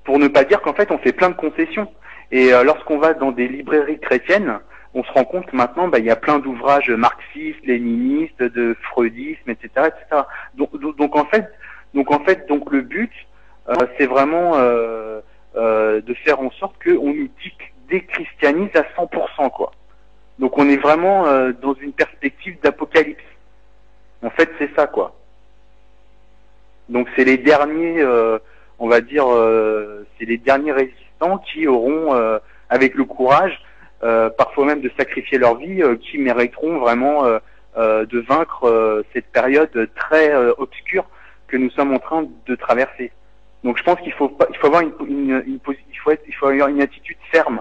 pour ne pas dire qu'en fait on fait plein de concessions. Et lorsqu'on va dans des librairies chrétiennes, on se rend compte que maintenant, il y a plein d'ouvrages marxistes, léninistes, de freudisme, etc., etc. Donc en fait, le but, c'est vraiment de faire en sorte qu'on nous déchristianise à 100%, quoi. Donc on est vraiment dans une perspective d'apocalypse. En fait, c'est ça, quoi. Donc c'est les derniers, on va dire, c'est les derniers résistants qui auront, avec le courage, parfois même de sacrifier leur vie, qui mériteront vraiment de vaincre cette période très obscure que nous sommes en train de traverser. Donc je pense qu'il faut avoir une attitude ferme.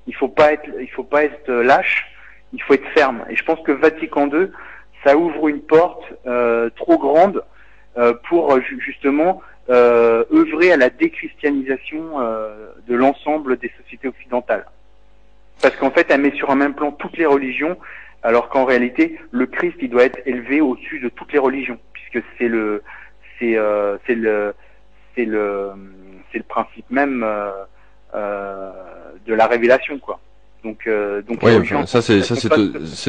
Il faut pas être lâche. Il faut être ferme. Et je pense que Vatican II, ça ouvre une porte trop grande pour justement œuvrer à la déchristianisation de l'ensemble des sociétés occidentales. Parce qu'en fait, elle met sur un même plan toutes les religions, alors qu'en réalité, le Christ, il doit être élevé au-dessus de toutes les religions, puisque c'est le principe même de la révélation, quoi. Donc oui, enfin, ça c'est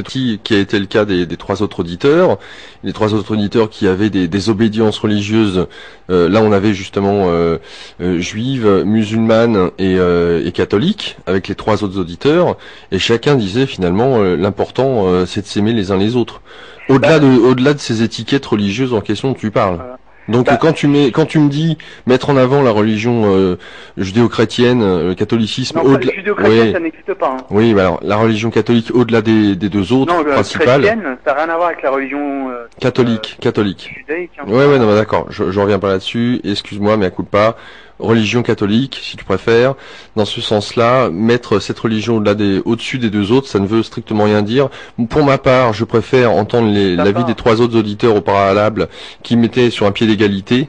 qui a été le cas des trois autres auditeurs. Les trois autres auditeurs qui avaient des obédiences religieuses. Là, on avait justement juives, musulmanes et catholiques avec les trois autres auditeurs. Et chacun disait finalement l'important c'est de s'aimer les uns les autres. Au-delà de ces étiquettes religieuses en question dont tu parles. Donc quand tu me dis mettre en avant la religion judéo-chrétienne, le catholicisme, non, le judéo-chrétien, ça n'existe pas. Hein. Oui, bah alors la religion catholique au-delà des deux autres principales. Chrétienne, ça n'a rien à voir avec la religion catholique. Judaïque. Hein. Ouais, non, bah, d'accord. Je reviens pas là-dessus. Excuse-moi, mais à coup de pas. Religion catholique, si tu préfères. Dans ce sens-là, mettre cette religion au-dessus des deux autres, ça ne veut strictement rien dire. Pour ma part, je préfère entendre l'avis des trois autres auditeurs au préalable qui mettaient sur un pied d'égalité,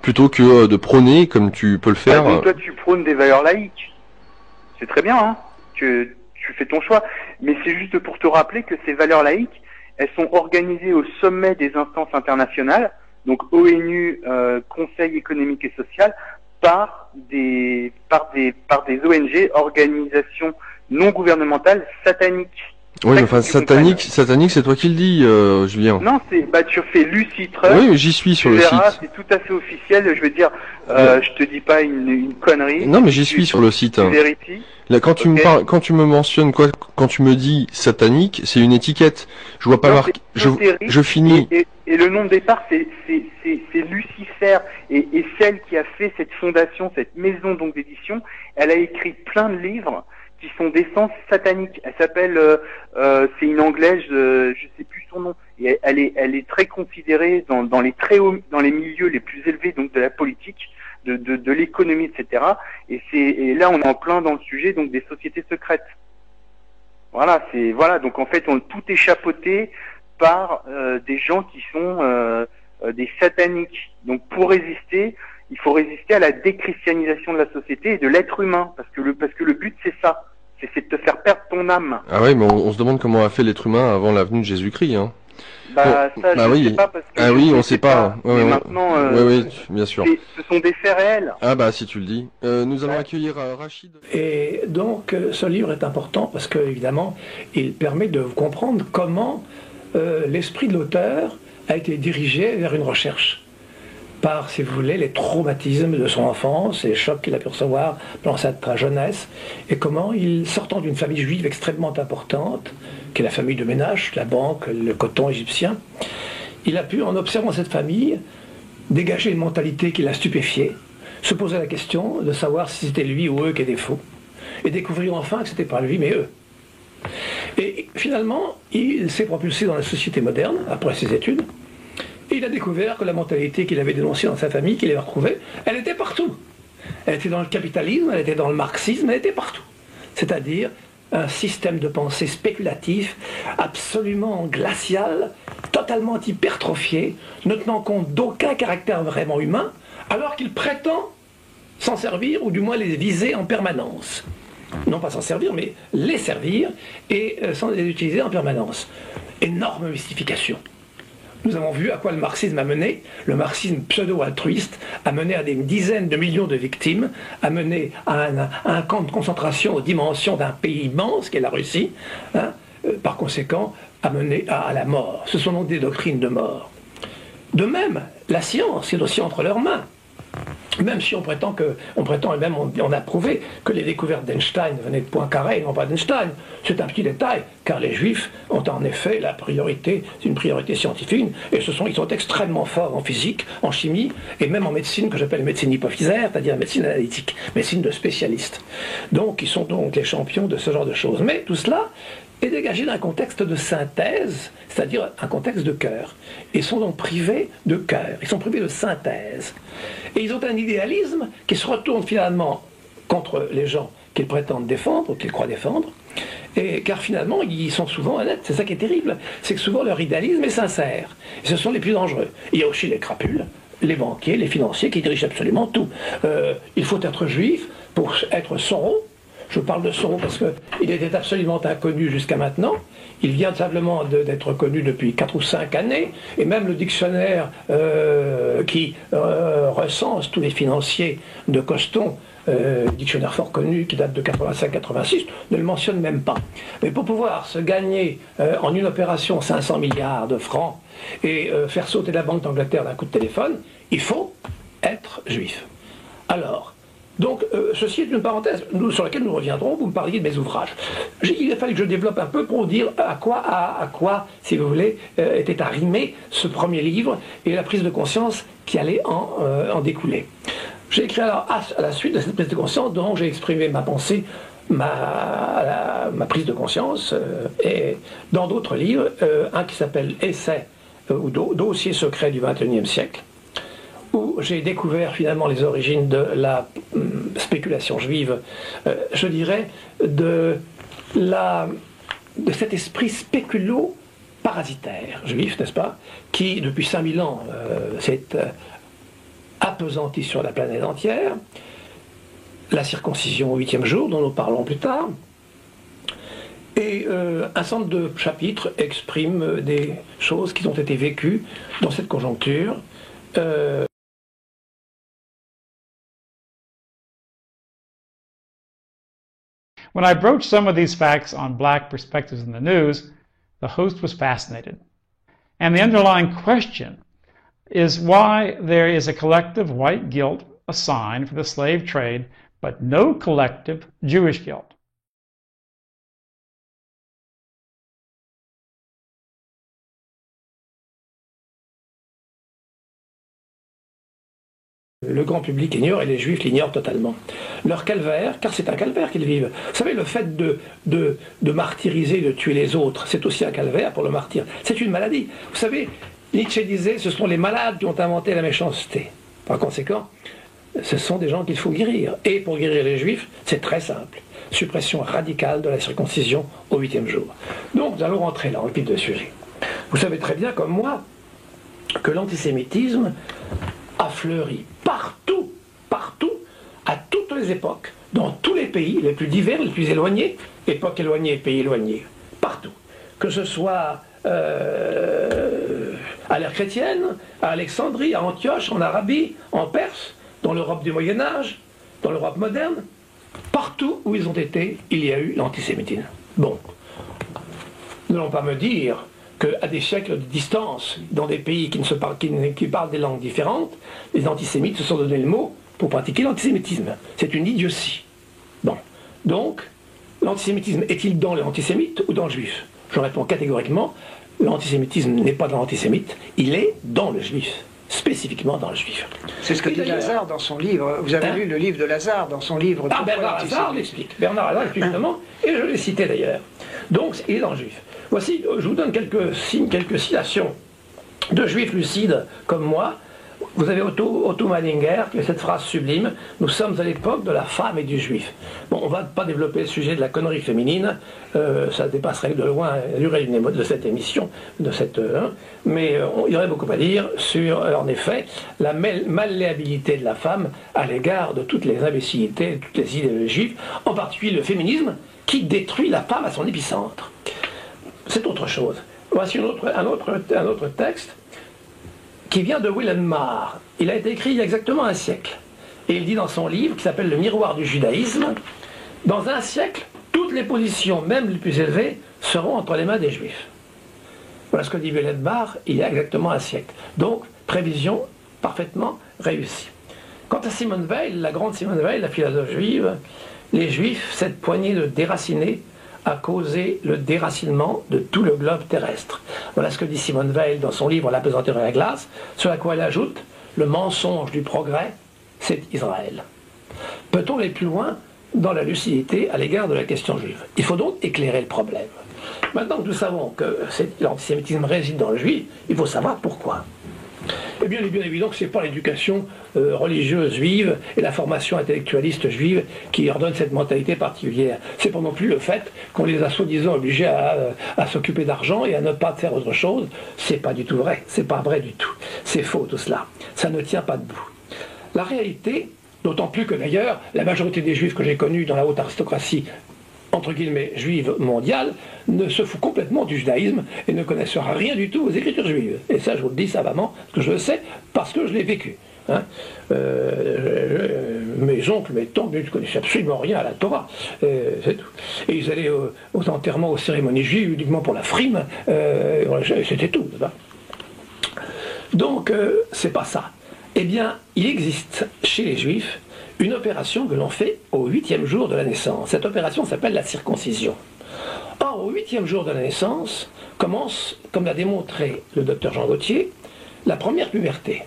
plutôt que de prôner, comme tu peux le faire. Donc toi, tu prônes des valeurs laïques. C'est très bien, hein. Tu fais ton choix. Mais c'est juste pour te rappeler que ces valeurs laïques, elles sont organisées au sommet des instances internationales, donc ONU, Conseil économique et social, par des ONG, organisations non gouvernementales sataniques. Oui, mais enfin, satanique, c'est toi qui le dis, Julien. Non, tu fais Lucy Trust. Oui, mais j'y suis sur le site. C'est tout à fait officiel, je veux dire, je te dis pas une connerie. Non, mais j'y suis sur le site. Là, quand tu me mentionnes quoi, quand tu me dis satanique, c'est une étiquette. Je vois pas marqué. Je finis. Et le nom de départ, c'est Lucifer, et celle qui a fait cette fondation, cette maison donc d'édition, elle a écrit plein de livres qui sont d'essence satanique. Elle s'appelle, c'est une anglaise, je sais plus son nom, et elle est très considérée dans les milieux les plus élevés donc de la politique, de l'économie, etc. Et là on est en plein dans le sujet donc des sociétés secrètes. Voilà, donc en fait tout est chapeauté par des gens qui sont des sataniques. Donc pour résister, il faut résister à la déchristianisation de la société et de l'être humain, parce que le but c'est ça, c'est de te faire perdre ton âme. Ah oui, mais on se demande comment a fait l'être humain avant la venue de Jésus-Christ, hein. Je sais pas parce que on sait pas. Mais maintenant, oui, bien sûr. Ce sont des faits réels. Ah bah si tu le dis. Nous allons accueillir Rachid. Et donc ce livre est important parce que évidemment, il permet de comprendre comment l'esprit de l'auteur a été dirigé vers une recherche par, si vous voulez, les traumatismes de son enfance, les chocs qu'il a pu recevoir pendant sa jeunesse, et comment il, sortant d'une famille juive extrêmement importante, qui est la famille de ménage, la banque, le coton égyptien, il a pu, en observant cette famille, dégager une mentalité qui l'a stupéfié, se poser la question de savoir si c'était lui ou eux qui étaient faux, et découvrir enfin que c'était pas lui mais eux. Et finalement, il s'est propulsé dans la société moderne, après ses études, et il a découvert que la mentalité qu'il avait dénoncée dans sa famille, qu'il avait retrouvée, elle était partout. Elle était dans le capitalisme, elle était dans le marxisme, elle était partout. C'est-à-dire un système de pensée spéculatif, absolument glacial, totalement hypertrophié, ne tenant compte d'aucun caractère vraiment humain, alors qu'il prétend s'en servir, ou du moins les viser en permanence. Non pas s'en servir, mais les servir, et sans les utiliser en permanence. Énorme mystification. Nous avons vu à quoi le marxisme a mené. Le marxisme pseudo-altruiste a mené à des dizaines de millions de victimes, a mené à un camp de concentration aux dimensions d'un pays immense, qu'est la Russie, hein, par conséquent, a mené à la mort. Ce sont donc des doctrines de mort. De même, la science est aussi entre leurs mains. Même si on prétend et même on a prouvé que les découvertes d'Einstein venaient de Poincaré et non pas d'Einstein. C'est un petit détail, car les Juifs ont en effet la priorité, c'est une priorité scientifique, et ils sont extrêmement forts en physique, en chimie, et même en médecine, que j'appelle médecine hypophysaire, c'est-à-dire médecine analytique, médecine de spécialistes. Donc ils sont donc les champions de ce genre de choses. Mais tout cela est dégagé d'un contexte de synthèse, c'est-à-dire un contexte de cœur. Ils sont donc privés de cœur, ils sont privés de synthèse. Et ils ont un idéalisme qui se retourne finalement contre les gens qu'ils prétendent défendre, ou qu'ils croient défendre, car finalement ils sont souvent honnêtes. C'est ça qui est terrible, c'est que souvent leur idéalisme est sincère. Et ce sont les plus dangereux. Il y a aussi les crapules, les banquiers, les financiers qui dirigent absolument tout. Il faut être juif pour être Soros. Je parle de Soros parce qu'il était absolument inconnu jusqu'à maintenant. Il vient simplement d'être connu depuis 4 ou 5 années. Et même le dictionnaire qui recense tous les financiers de Coston dictionnaire fort connu qui date de 85-86, ne le mentionne même pas. Mais pour pouvoir se gagner en une opération 500 milliards de francs et faire sauter la Banque d'Angleterre d'un coup de téléphone, il faut être juif. Alors, donc, ceci est une parenthèse sur laquelle nous reviendrons. Vous me parliez de mes ouvrages. Il a fallu que je développe un peu pour vous dire à quoi, si vous voulez, était arrimé ce premier livre et la prise de conscience qui allait en découler. J'ai écrit alors à la suite de cette prise de conscience, dont j'ai exprimé ma pensée, ma prise de conscience, et dans d'autres livres, un qui s'appelle Essai ou Dossier secret du XXIe siècle, où j'ai découvert finalement les origines de la spéculation juive, je dirais, de cet esprit spéculo-parasitaire juif, n'est-ce pas, qui depuis 5000 ans s'est appesanti sur la planète entière, la circoncision au 8e jour, dont nous parlons plus tard, et un certain nombre de chapitres expriment des choses qui ont été vécues dans cette conjoncture. When I broached some of these facts on Black perspectives in the news, the host was fascinated. And the underlying question is why there is a collective white guilt assigned for the slave trade, but no collective Jewish guilt. Le grand public ignore et les juifs l'ignorent totalement. Leur calvaire, car c'est un calvaire qu'ils vivent. Vous savez, le fait de martyriser, de tuer les autres, c'est aussi un calvaire pour le martyr. C'est une maladie. Vous savez, Nietzsche disait, ce sont les malades qui ont inventé la méchanceté. Par conséquent, ce sont des gens qu'il faut guérir. Et pour guérir les juifs, c'est très simple. Suppression radicale de la circoncision au 8e jour. Donc, nous allons rentrer là, en vif de sujet. Vous savez très bien, comme moi, que l'antisémitisme a fleuri partout, à toutes les époques, dans tous les pays, les plus divers, les plus éloignés, époques éloignées, pays éloignés, partout. Que ce soit à l'ère chrétienne, à Alexandrie, à Antioche, en Arabie, en Perse, dans l'Europe du Moyen-Âge, dans l'Europe moderne, partout où ils ont été, il y a eu l'antisémitisme. Bon, n'allons pas me dire qu'à des siècles de distance, dans des pays qui parlent des langues différentes, les antisémites se sont donné le mot pour pratiquer l'antisémitisme. C'est une idiotie. Bon, donc, l'antisémitisme est-il dans l'antisémite ou dans le juif? Je réponds catégoriquement, l'antisémitisme n'est pas dans l'antisémite, il est dans le juif, spécifiquement dans le juif. C'est ce que dit Lazare dans son livre. Vous avez lu le livre de Lazare dans son livre. Ah, Bernard Lazare l'explique. Bernard Lazare l'explique justement, et je l'ai cité d'ailleurs. Donc, il est dans le juif. Voici, je vous donne quelques signes, quelques citations de juifs lucides comme moi. Vous avez Otto Malinger qui a cette phrase sublime: nous sommes à l'époque de la femme et du juif. Bon, on ne va pas développer le sujet de la connerie féminine, ça dépasserait de loin la durée de cette émission, mais il y aurait beaucoup à dire sur, en effet, la malléabilité de la femme à l'égard de toutes les imbécilités, de toutes les idées juives, en particulier le féminisme qui détruit la femme à son épicentre. C'est autre chose. Voici un autre texte qui vient de Wilhelm Marr. Il a été écrit il y a exactement un siècle. Et il dit dans son livre, qui s'appelle Le miroir du judaïsme, dans un siècle, toutes les positions, même les plus élevées, seront entre les mains des juifs. Voilà ce que dit Wilhelm Marr il y a exactement un siècle. Donc, prévision parfaitement réussie. Quant à Simone Weil, la grande Simone Weil, la philosophe juive, les juifs, cette poignée de déracinés, a causé le déracinement de tout le globe terrestre. Voilà ce que dit Simone Weil dans son livre La pesanteur et la glace, sur la quoi elle ajoute: le mensonge du progrès, c'est Israël. Peut-on aller plus loin dans la lucidité à l'égard de la question juive? Il faut donc éclairer le problème. Maintenant que nous savons que l'antisémitisme réside dans le juif, il faut savoir pourquoi. Eh bien, il est bien évident que ce n'est pas l'éducation religieuse juive et la formation intellectualiste juive qui leur donne cette mentalité particulière. C'est pas non plus le fait qu'on les a soi-disant obligés à s'occuper d'argent et à ne pas faire autre chose. C'est pas du tout vrai. C'est pas vrai du tout. C'est faux tout cela. Ça ne tient pas debout. La réalité, d'autant plus que d'ailleurs, la majorité des juifs que j'ai connus dans la haute aristocratie, entre guillemets, juive mondiale, ne se fout complètement du judaïsme et ne connaissent rien du tout aux écritures juives. Et ça, je vous le dis savamment, parce que je le sais, parce que je l'ai vécu. Hein. Mes oncles, mes tantes ne connaissaient absolument rien à la Torah. C'est tout. Et ils allaient aux enterrements, aux cérémonies juives uniquement pour la frime. C'était tout. Donc, c'est pas ça. Eh bien, il existe chez les Juifs une opération que l'on fait au 8e jour de la naissance. Cette opération s'appelle la circoncision. Or, au 8e jour de la naissance, commence, comme l'a démontré le docteur Jean Gauthier, la première puberté.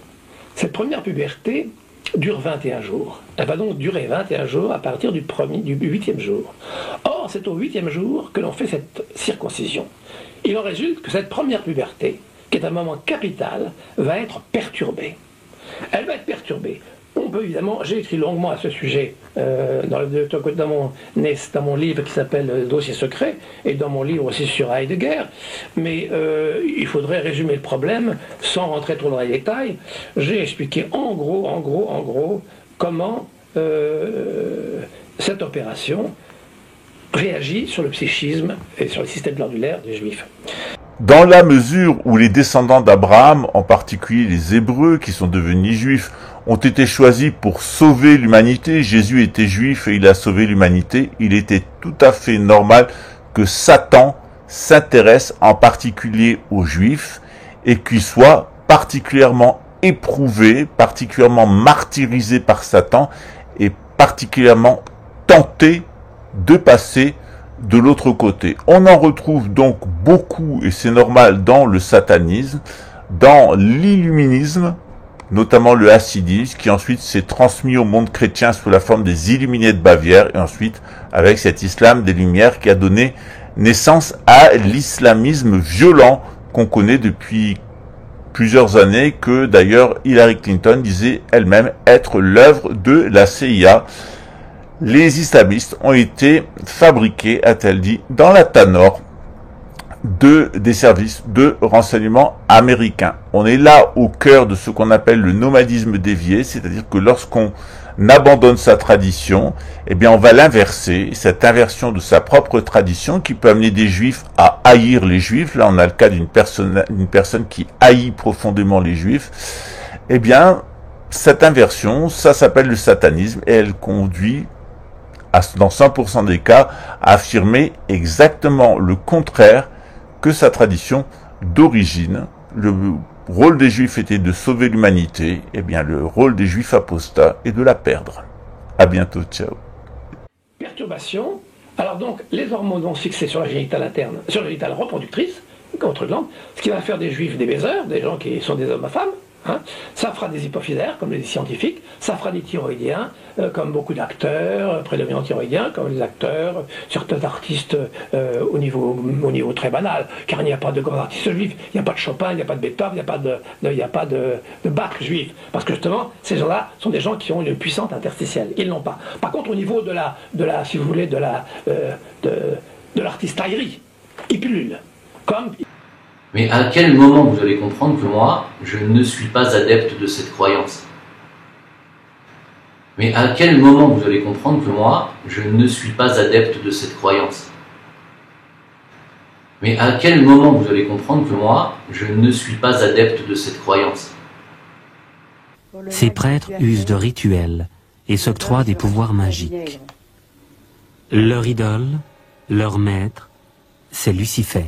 Cette première puberté dure 21 jours. Elle va donc durer 21 jours à partir du 8e jour. Or, c'est au 8e jour que l'on fait cette circoncision. Il en résulte que cette première puberté, qui est un moment capital, va être perturbée. Elle va être perturbée. On peut évidemment, j'ai écrit longuement à ce sujet dans mon livre qui s'appelle Dossier secret et dans mon livre aussi sur Heidegger, mais il faudrait résumer le problème sans rentrer trop dans les détails. J'ai expliqué en gros comment cette opération réagit sur le psychisme et sur le système glandulaire des Juifs. Dans la mesure où les descendants d'Abraham, en particulier les Hébreux qui sont devenus juifs, ont été choisis pour sauver l'humanité, Jésus était juif et il a sauvé l'humanité, il était tout à fait normal que Satan s'intéresse en particulier aux Juifs et qu'il soit particulièrement éprouvé, particulièrement martyrisé par Satan et particulièrement tenté de passer de l'autre côté. On en retrouve donc beaucoup, et c'est normal, dans le satanisme, dans l'illuminisme, notamment le hassidisme, qui ensuite s'est transmis au monde chrétien sous la forme des Illuminés de Bavière, et ensuite avec cet islam des Lumières qui a donné naissance à l'islamisme violent qu'on connaît depuis plusieurs années, que d'ailleurs Hillary Clinton disait elle-même être l'œuvre de la CIA. Les islamistes ont été fabriqués, a-t-elle dit, dans la Tanor des services de renseignement américains. On est là au cœur de ce qu'on appelle le nomadisme dévié, c'est-à-dire que lorsqu'on abandonne sa tradition, eh bien on va l'inverser, cette inversion de sa propre tradition qui peut amener des juifs à haïr les juifs. Là on a le cas d'une personne qui haït profondément les juifs. Eh bien cette inversion, ça s'appelle le satanisme et elle conduit dans 100% des cas à affirmer exactement le contraire que sa tradition d'origine. Le rôle des Juifs était de sauver l'humanité, et bien le rôle des Juifs apostats est de la perdre. À bientôt, ciao. Perturbation. Alors donc, les hormones vont se fixer sur la génitale interne, sur la génitale reproductrice, contre glande, ce qui va faire des Juifs des baiseurs, des gens qui sont des hommes à femmes. Hein. Ça fera des hypophysaires, comme les scientifiques, ça fera des thyroïdiens, comme beaucoup d'acteurs, prédominants thyroïdiens, comme les acteurs, certains artistes au niveau très banal, car il n'y a pas de grands artistes juifs, il n'y a pas de Chopin, il n'y a pas de Beethoven, il n'y a pas de Bach juif, parce que justement, ces gens-là sont des gens qui ont une puissance interstitielle, ils l'ont pas. Par contre, au niveau de la si vous voulez, de l'artistaillerie, ils pullulent, comme... Mais à quel moment vous allez comprendre que moi, je ne suis pas adepte de cette croyance? Mais à quel moment vous allez comprendre que moi, je ne suis pas adepte de cette croyance? Mais à quel moment vous allez comprendre que moi, je ne suis pas adepte de cette croyance? Ces prêtres usent de rituels et s'octroient des pouvoirs magiques. Leur idole, leur maître, c'est Lucifer.